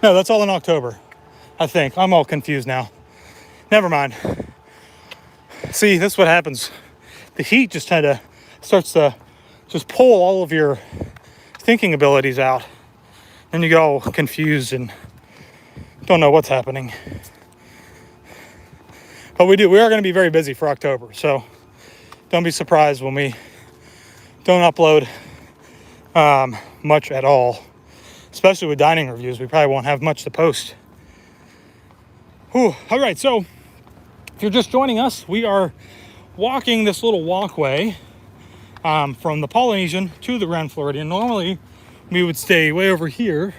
that's all in October, I think. I'm all confused now. Never mind. See, this is what happens. The heat just kind of starts to just pull all of your thinking abilities out. Then you get all confused and don't know what's happening. But we are going to be very busy for October. So don't be surprised when we don't upload much at all. Especially with dining reviews. We probably won't have much to post. Whew. All right, so if you're just joining us, we are walking this little walkway from the Polynesian to the Grand Floridian. Normally, we would stay way over here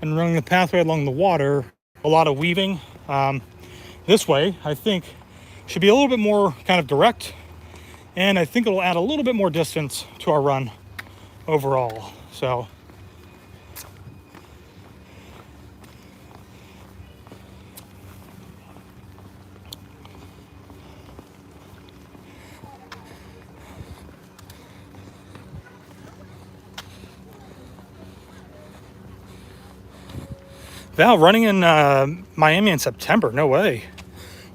and running the pathway along the water. A lot of weaving. This way, I think, should be a little bit more kind of direct. And I think it'll add a little bit more distance to our run overall. So Val, running in Miami in September? No way.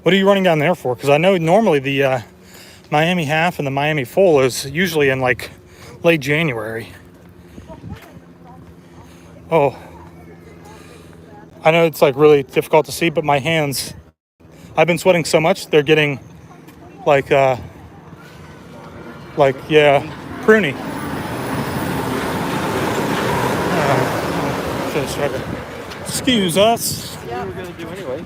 What are you running down there for? Because I know normally the Miami half and the Miami full is usually in like late January. Oh, I know it's like really difficult to see, but my hands, I've been sweating so much, they're getting like yeah, pruny. Just try to excuse us. Yeah, we were going to do anyway.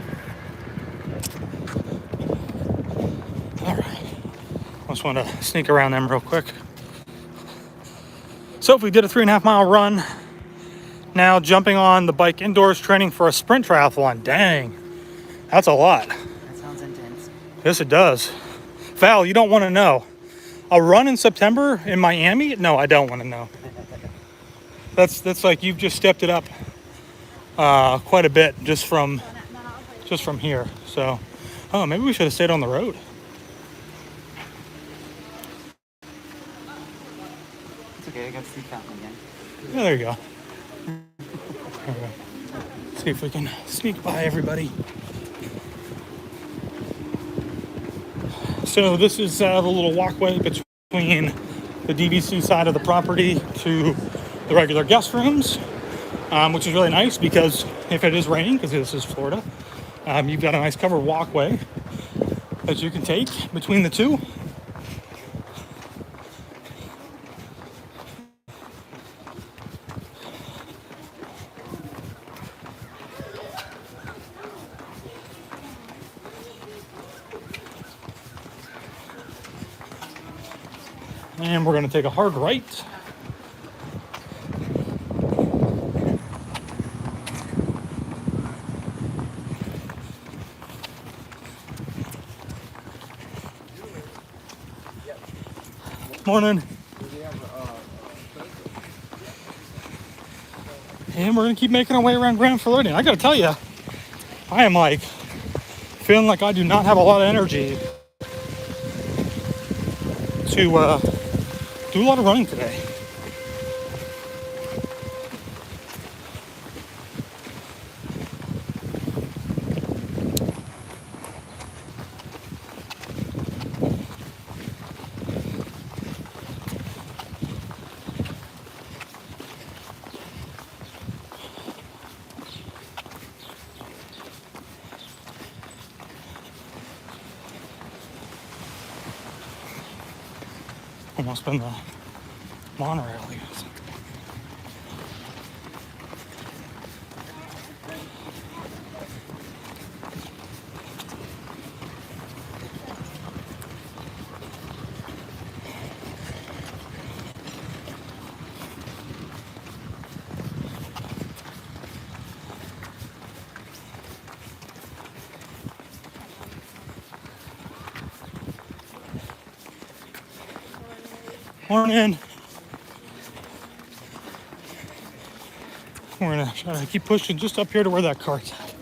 All right. I just want to sneak around them real quick. So if we did a 3.5 mile run, now jumping on the bike indoors, training for a sprint triathlon. Dang, that's a lot. That sounds intense. Yes, it does. Val, you don't want to know. A run in September in Miami? No, I don't want to know. That's like you've just stepped it up quite a bit just from here. So, oh, maybe we should have stayed on the road. It's okay, I got to see fountain again. Yeah, there you go. See if we can sneak by everybody. So this is the little walkway between the DVC side of the property to the regular guest rooms, which is really nice because if it is raining, because this is Florida, you've got a nice covered walkway that you can take between the two. And we're going to take a hard right. Morning. And we're gonna keep making our way around Grand Floridian. I gotta tell you, I am like feeling like I do not have a lot of energy to do a lot of running today. Almost been the monorail, I guess. Morning. We're gonna try to keep pushing just up here to where that cart's at.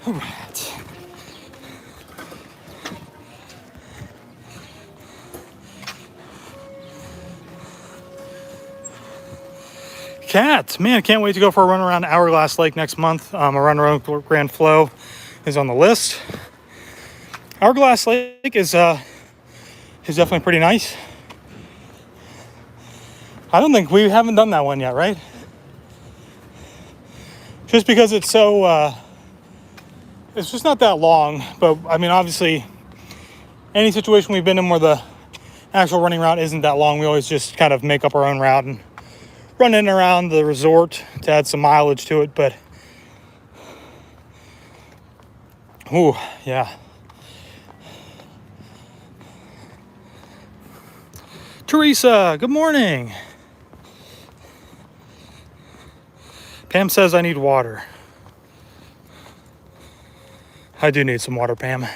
All right. Cat, man, I can't wait to go for a run around Hourglass Lake next month. A run around Grand Flow is on the list. Hourglass Lake is definitely pretty nice. I don't think we haven't done that one yet, right? Just because it's so, it's just not that long. But I mean, obviously, any situation we've been in where the actual running route isn't that long, we always just kind of make up our own route and run in and around the resort to add some mileage to it. But ooh, yeah. Teresa, good morning. Pam says I need water. I do need some water, Pam.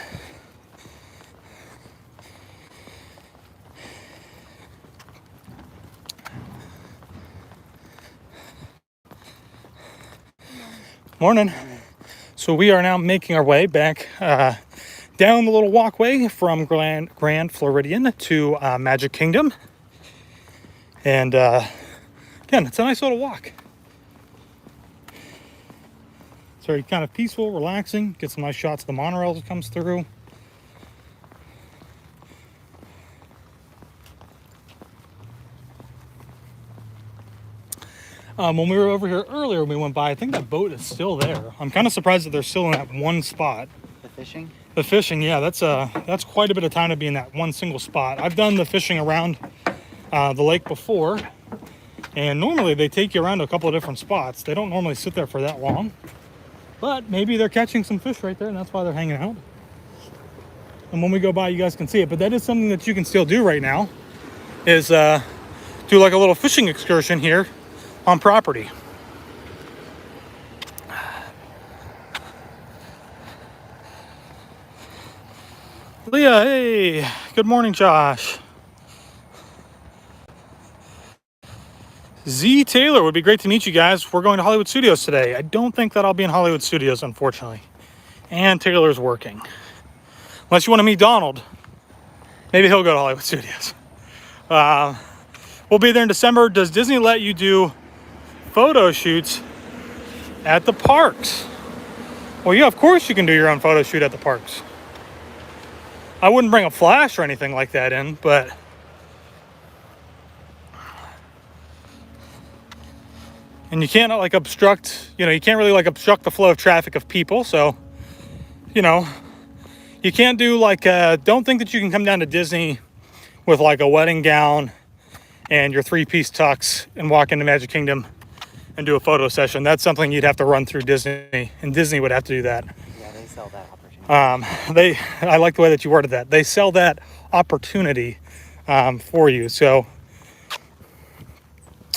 Morning. So we are now making our way back down the little walkway from Grand Floridian to Magic Kingdom. And again, it's a nice little walk. It's very kind of peaceful, relaxing. Get some nice shots of the monorail as it comes through. When we were over here earlier, we went by, I think that boat is still there. I'm kind of surprised that they're still in that one spot. The fishing? The fishing, yeah, that's quite a bit of time to be in that one single spot. I've done the fishing around the lake before, and normally they take you around to a couple of different spots. They don't normally sit there for that long, but maybe they're catching some fish right there, and that's why they're hanging out. And when we go by, you guys can see it, but that is something that you can still do right now, is do like a little fishing excursion here on property. Leah, hey, good morning, Josh. Z Taylor, would be great to meet you guys. We're going to Hollywood Studios today. I don't think that I'll be in Hollywood Studios, unfortunately. And Taylor's working. Unless you want to meet Donald. Maybe he'll go to Hollywood Studios. We'll be there in December. Does Disney let you do photo shoots at the parks? Well, yeah, of course you can do your own photo shoot at the parks. I wouldn't bring a flash or anything like that in, but and you can't like obstruct, you can't really like obstruct the flow of traffic of people. So, you can't do like, don't think that you can come down to Disney with like a wedding gown and your 3-piece tux and walk into Magic Kingdom and do a photo session. That's something you'd have to run through Disney, and Disney would have to do that. Yeah, they sell that opportunity. I like the way that you worded that. They sell that opportunity for you. So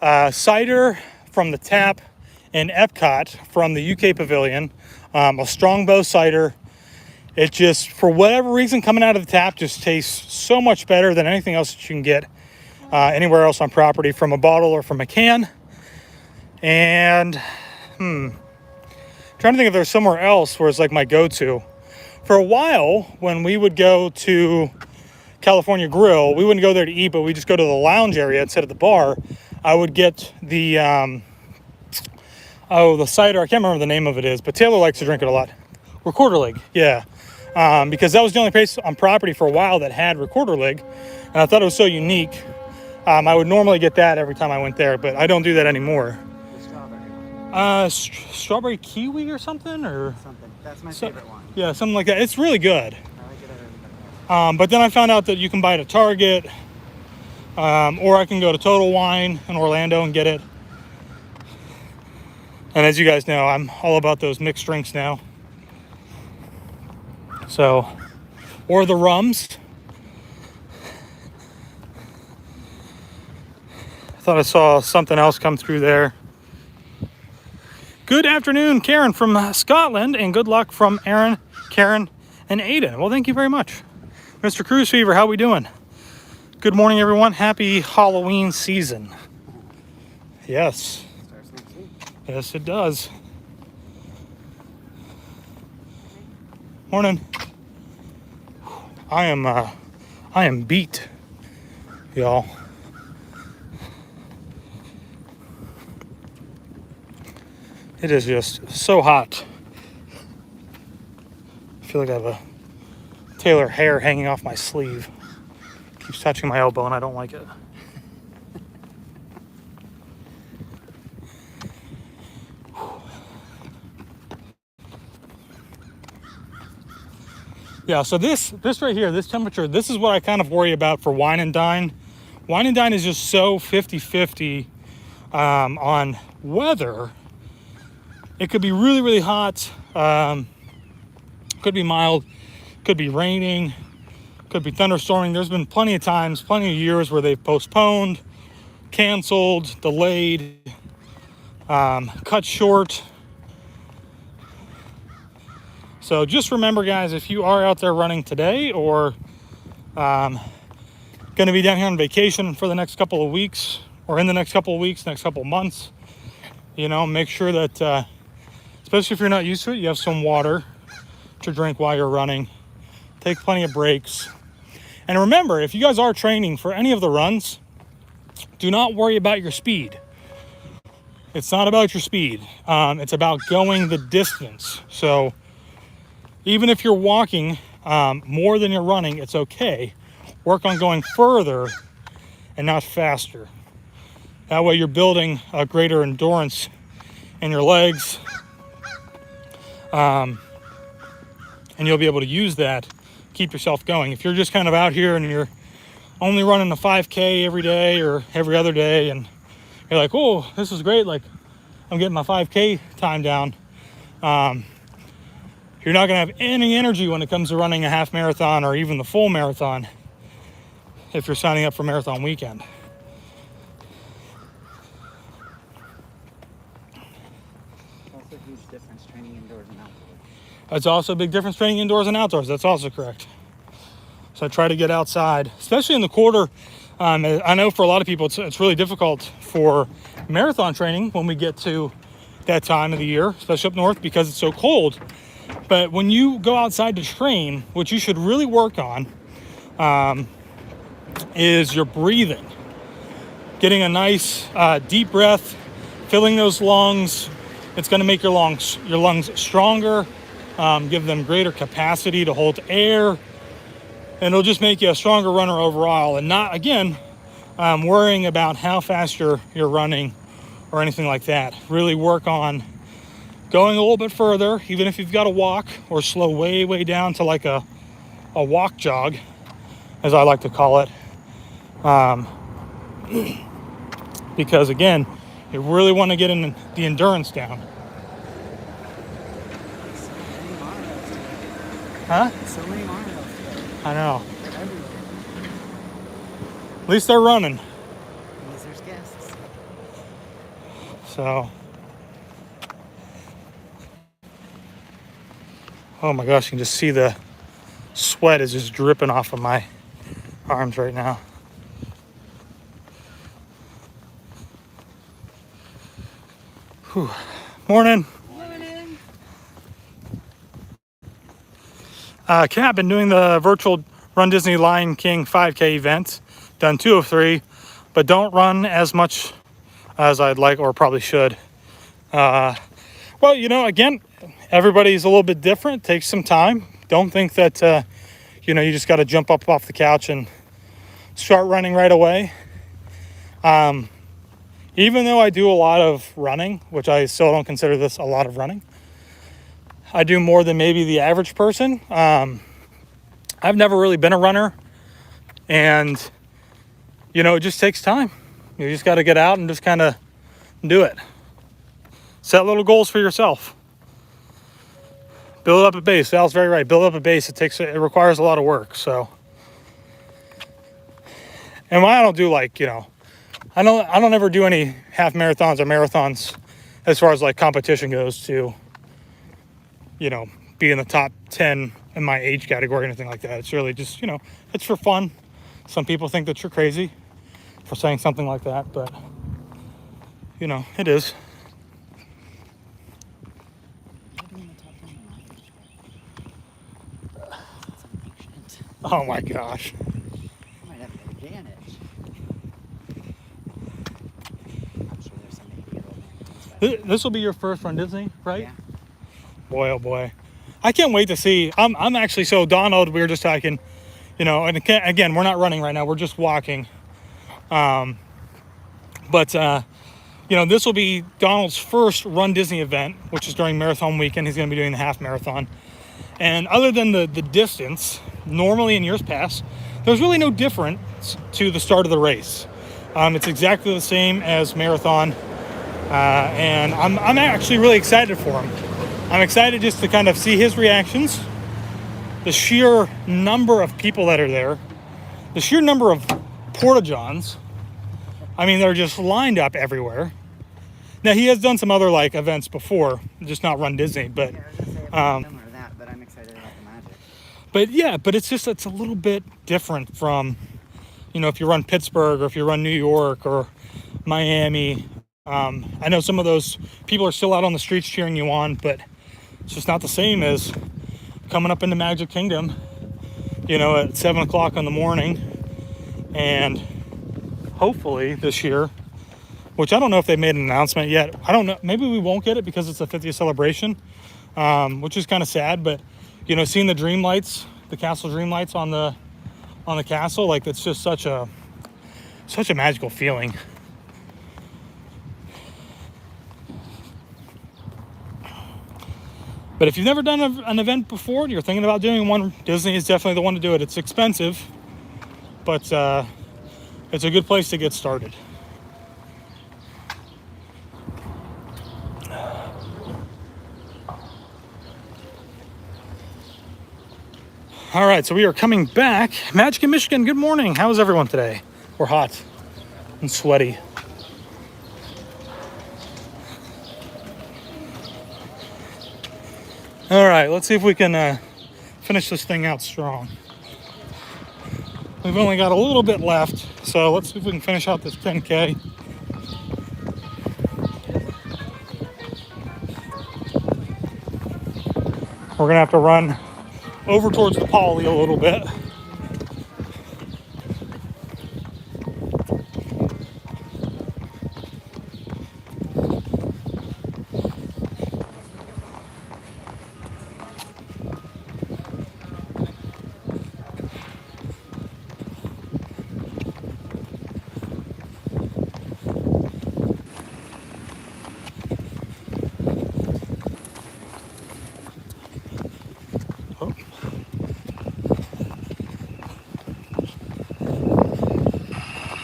cider from the tap in Epcot from the UK Pavilion, a Strongbow cider. It just, for whatever reason, coming out of the tap just tastes so much better than anything else that you can get anywhere else on property from a bottle or from a can. And trying to think if there's somewhere else where it's like my go-to. For a while, when we would go to California Grill, we wouldn't go there to eat, but we just go to the lounge area instead of the bar. I would get the the cider. I can't remember the name of it is, but Taylor likes to drink it a lot. Recorder Leg, yeah. Because that was the only place on property for a while that had Recorder Leg, and I thought it was so unique. I would normally get that every time I went there, but I don't do that anymore. The strawberry one. Strawberry kiwi or something, or Something. That's my favorite one. yeah, something like that. It's really good. I like it every But then I found out that you can buy it at Target, or I can go to Total Wine in Orlando and get it. And as you guys know, I'm all about those mixed drinks now. So, or the rums. I thought I saw something else come through there. Good afternoon, Karen from Scotland, and good luck from Aaron, Karen, and Aiden. Well, thank you very much. Mr. Cruise Fever, how we doing? Good morning, everyone. Happy Halloween season. Yes. Starts next week. Yes, it does. Morning. I am beat, y'all. It is just so hot. I feel like I have a Taylor hair hanging off my sleeve. Keeps touching my elbow and I don't like it. Yeah, so this right here, this temperature, this is what I kind of worry about for wine and dine. Wine and dine is just so 50-50 on weather. It could be really, really hot, could be mild, could be raining, could be thunderstorming. There's been plenty of times, plenty of years where they've postponed, canceled, delayed, cut short. So just remember, guys, if you are out there running today or going to be down here on vacation for the next couple of weeks or in the next couple of weeks, next couple of months, you know, make sure that, especially if you're not used to it, you have some water to drink while you're running. Take plenty of breaks. And remember, if you guys are training for any of the runs, do not worry about your speed. It's not about your speed. It's about going the distance. So even if you're walking more than you're running, it's okay. Work on going further and not faster. That way you're building a greater endurance in your legs. And you'll be able to use that, keep yourself going. If you're just kind of out here and you're only running a 5K every day or every other day, and you're like, oh, this is great, like I'm getting my 5K time down. You're not going to have any energy when it comes to running a half marathon or even the full marathon if you're signing up for marathon weekend. Also a huge difference training indoors and outdoors. That's also a big difference training indoors and outdoors. That's also correct. So I try to get outside, especially in the quarter. I know for a lot of people, it's really difficult for marathon training when we get to that time of the year, especially up north because it's so cold. But when you go outside to train, what you should really work on is your breathing. Getting a nice deep breath, filling those lungs. It's going to make your lungs stronger, give them greater capacity to hold air, and it'll just make you a stronger runner overall. And not, again, worrying about how fast you're running or anything like that. Really work on going a little bit further, even if you've got to walk or slow way down to like a walk jog, as I like to call it. Because again, you really want to get in the endurance down. So many miles today. Huh? So many miles today. I know. They're everywhere. At least they're running. Unless there's guests. So, oh my gosh, you can just see the sweat is just dripping off of my arms right now. Whew. Morning. Morning. Kat, I've been doing the virtual Run Disney Lion King 5K event. Done 2 of 3, but don't run as much as I'd like or probably should. Well, you know, again, everybody's a little bit different. Takes some time. Don't think that, you know, you just got to jump up off the couch and start running right away. Even though I do a lot of running, which I still don't consider this a lot of running, I do more than maybe the average person. I've never really been a runner, and, you know, it just takes time. You just got to get out and just kind of do it. Set little goals for yourself. Build up a base. Val's very right. Build up a base. It requires a lot of work. So, and I don't do like, you know, I don't ever do any half marathons or marathons as far as like competition goes to, you know, be in the top 10 in my age category or anything like that. It's really just, you know, it's for fun. Some people think that you're crazy for saying something like that, but, you know, it is. Oh my gosh. I might have an advantage. I'm sure there's some 8-year-old. This will be your first Run Disney, right? Yeah. Boy, oh boy. I can't wait to see. I'm actually, so Donald, we were just talking, you know, and again, we're not running right now. We're just walking. But, you know, this will be Donald's first Run Disney event, which is during marathon weekend. He's going to be doing the half marathon. And other than the distance, normally in years past, there's really no difference to the start of the race. It's exactly the same as marathon. And I'm actually really excited for him. I'm excited just to kind of see his reactions, the sheer number of people that are there, the sheer number of porta-johns. I mean, they're just lined up everywhere. Now, he has done some other like events before, just not Run Disney, but Yeah, I was gonna say I'm similar to that, but I'm excited about the magic. but yeah, but it's a little bit different from, you know, if you run Pittsburgh or if you run New York or Miami. I know some of those people are still out on the streets cheering you on, but it's just not the same as coming up into Magic Kingdom, you know, at 7 o'clock in the morning. And hopefully this year, which I don't know if they made an announcement yet. I don't know. Maybe we won't get it because it's a 50th celebration, which is kind of sad. But, you know, seeing the dream lights, the castle dream lights on the castle, like, it's just such a magical feeling. But if you've never done an event before and you're thinking about doing one, Disney is definitely the one to do it. It's expensive, but it's a good place to get started. All right, so we are coming back. Magic in Michigan, good morning. How is everyone today? We're hot and sweaty. All right, let's see if we can finish this thing out strong. We've only got a little bit left, so let's see if we can finish out this 10K. We're gonna have to run over towards the Poly a little bit.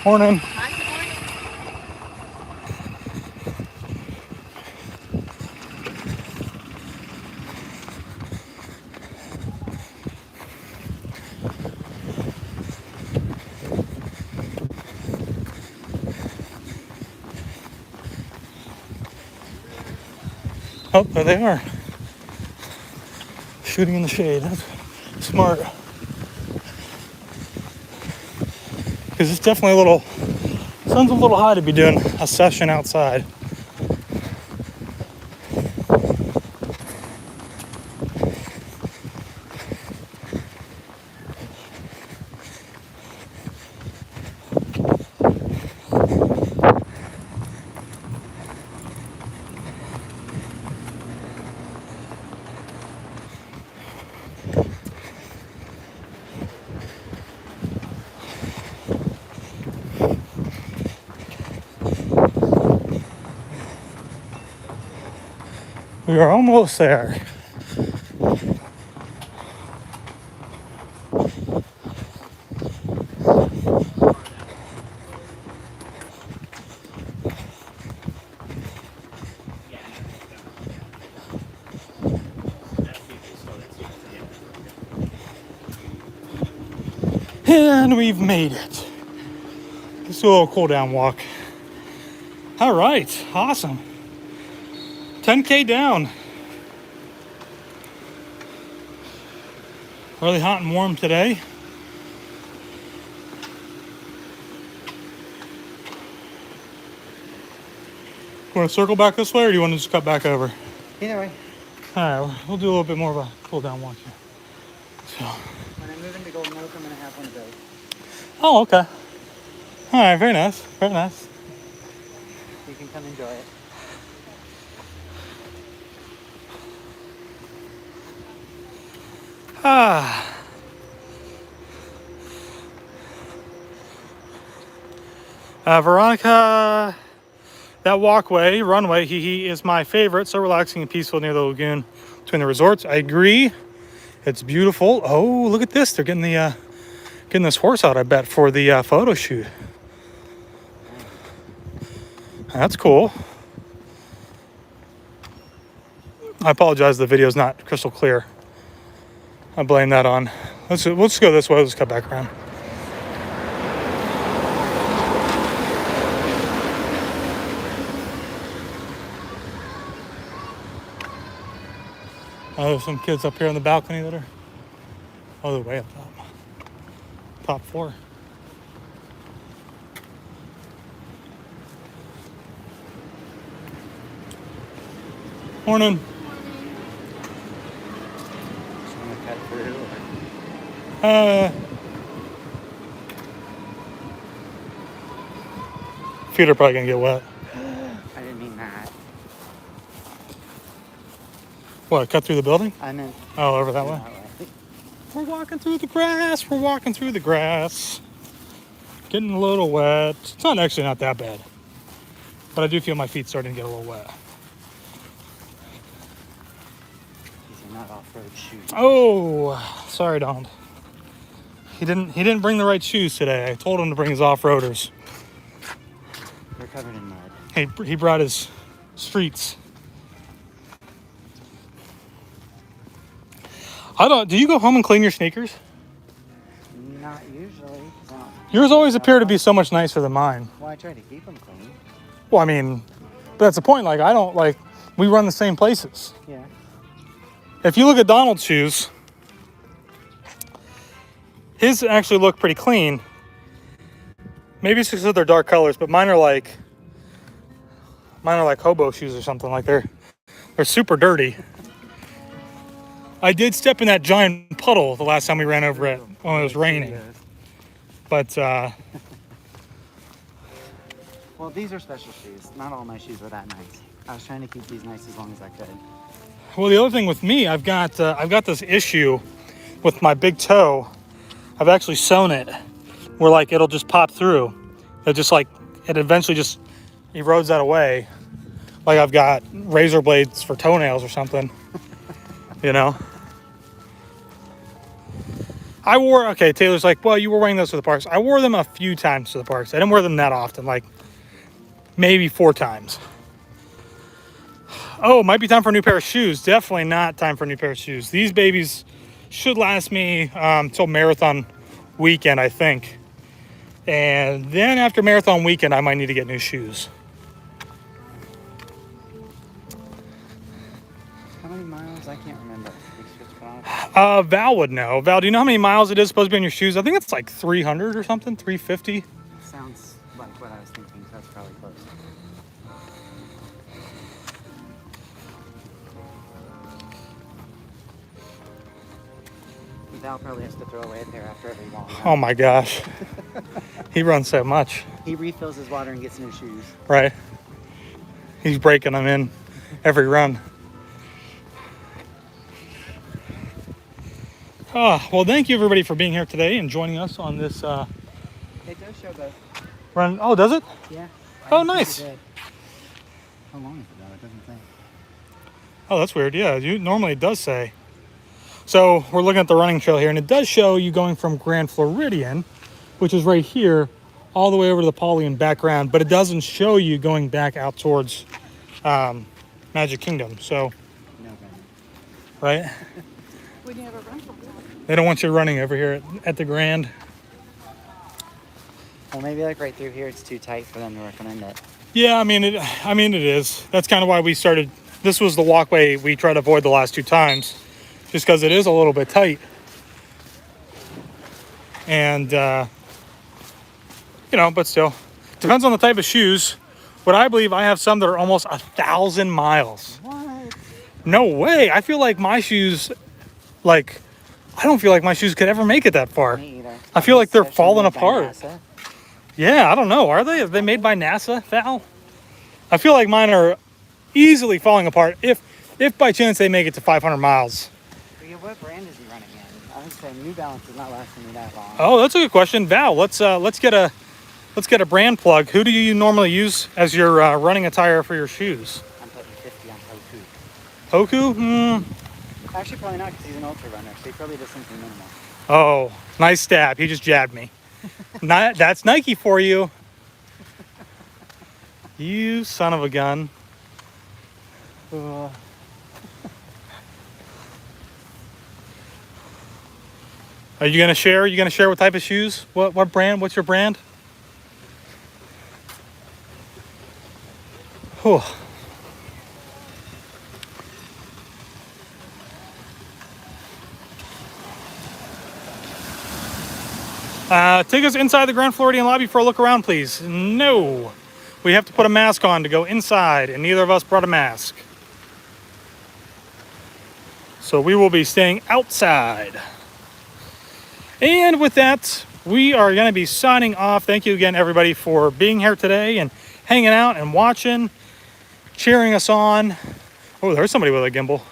Morning. Hi, good morning. Oh, there they are. Shooting in the shade. That's smart. Because it's definitely sun's a little high to be doing a session outside. We are almost there. And we've made it. Let's do a little cool down walk. All right, awesome. 10K down. Really hot and warm today. Want to circle back this way, or do you want to just cut back over? Either way. All right, we'll do a little bit more of a cool down walk here. So. When I move into Golden Oak, I'm going to have one of those. Oh, okay. All right, very nice, very nice. You can come enjoy it. Veronica, that runway, he is my favorite. So relaxing and peaceful near the lagoon between the resorts. I agree. It's beautiful. Oh, look at this. They're getting this horse out, I bet, for the photo shoot. That's cool. I apologize. The video's not crystal clear. I blame that on. Let's go this way. Let's cut back around. Oh, there's some kids up here on the balcony that are, oh, they're way up top. Top floor. Morning. Just want to cut through. Feet are probably gonna get wet. I didn't mean that. What, cut through the building? I meant... Oh, over that way? We're walking through the grass. We're walking through the grass. Getting a little wet. It's actually not that bad. But I do feel my feet starting to get a little wet. These are not off-road shoes. Oh, sorry, Donald. He didn't bring the right shoes today. I told him to bring his off-roaders. They're covered in mud. He brought his streets. Do you go home and clean your sneakers? Not usually. No. Yours always appear to be so much nicer than mine. Well, I try to keep them clean. Well, I mean, but that's the point. Like, I don't, like, we run the same places. Yeah. If you look at Donald's shoes, his actually look pretty clean. Maybe it's because they're dark colors, but mine are like hobo shoes or something. Like they're super dirty. I did step in that giant puddle the last time we ran over it when it was raining. But well, these are special shoes. Not all my shoes are that nice. I was trying to keep these nice as long as I could. Well, the other thing with me, I've got this issue with my big toe. I've actually sewn it where like it'll just pop through. It eventually just erodes that away. Like I've got razor blades for toenails or something. You know. Taylor's like, well, you were wearing those to the parks. I wore them a few times to the parks. I didn't wear them that often, like maybe 4 times. Oh, it might be time for a new pair of shoes. Definitely not time for a new pair of shoes. These babies should last me till marathon weekend, I think. And then after marathon weekend, I might need to get new shoes. Val would know. Val, do you know how many miles it is supposed to be on your shoes? I think it's like 300 or something, 350. Sounds like what I was thinking, so that's probably close. Val probably has to throw away a pair after every long run. Oh my gosh. He runs so much. He refills his water and gets new shoes. Right. He's breaking them in every run. Well, thank you everybody for being here today and joining us on this It does show both. run. Oh, does it? Yeah. Oh, nice. How long is it though? It doesn't say. Oh, that's weird. Yeah, normally it does say. So we're looking at the running trail here, and it does show you going from Grand Floridian, which is right here, all the way over to the Paulian background, but it doesn't show you going back out towards Magic Kingdom. So, No, right? We never run from that. They don't want you running over here at the Grand. well, maybe like right through here, it's too tight for them to recommend it. Yeah, I mean it is. That's kind of why we started. This was the walkway we tried to avoid the last 2 times, just because it is a little bit tight. And but still, depends on the type of shoes. What I believe, I have some that are almost 1,000 miles. What? No way. I feel like my shoes, I don't feel like my shoes could ever make it that far. Me either. I feel like they're Especially falling made by apart. NASA. Yeah, I don't know. Are they? Are they made by NASA, Val? I feel like mine are easily falling apart if by chance they make it to 500 miles. But yeah, what brand is he running in? I would say New Balance is not lasting me that long. Oh, that's a good question, Val. Let's get a brand plug. Who do you normally use as your running attire for your shoes? I'm putting 50 on Hoku. Hoku? Actually, probably not because he's an ultra runner, so he probably does something minimal. Oh, nice stab. He just jabbed me. That's Nike for you. You son of a gun. Are you gonna share? Are you gonna share what type of shoes? What brand? What's your brand? Whew. Take us inside the Grand Floridian lobby for a look around, please. No. We have to put a mask on to go inside, and neither of us brought a mask. So we will be staying outside. And with that, we are going to be signing off. Thank you again, everybody, for being here today and hanging out and watching, cheering us on. Oh, there's somebody with a gimbal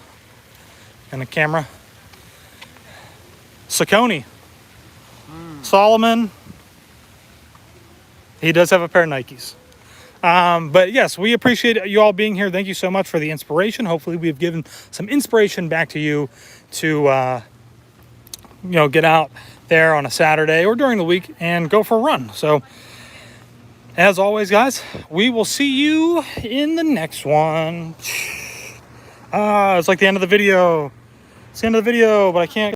and a camera. Saucony. Solomon. He does have a pair of Nikes. But yes, we appreciate you all being here. Thank you so much for the inspiration. Hopefully we've given some inspiration back to you to, get out there on a Saturday or during the week and go for a run. So as always, guys, we will see you in the next one. It's like the end of the video. It's the end of the video, but I can't.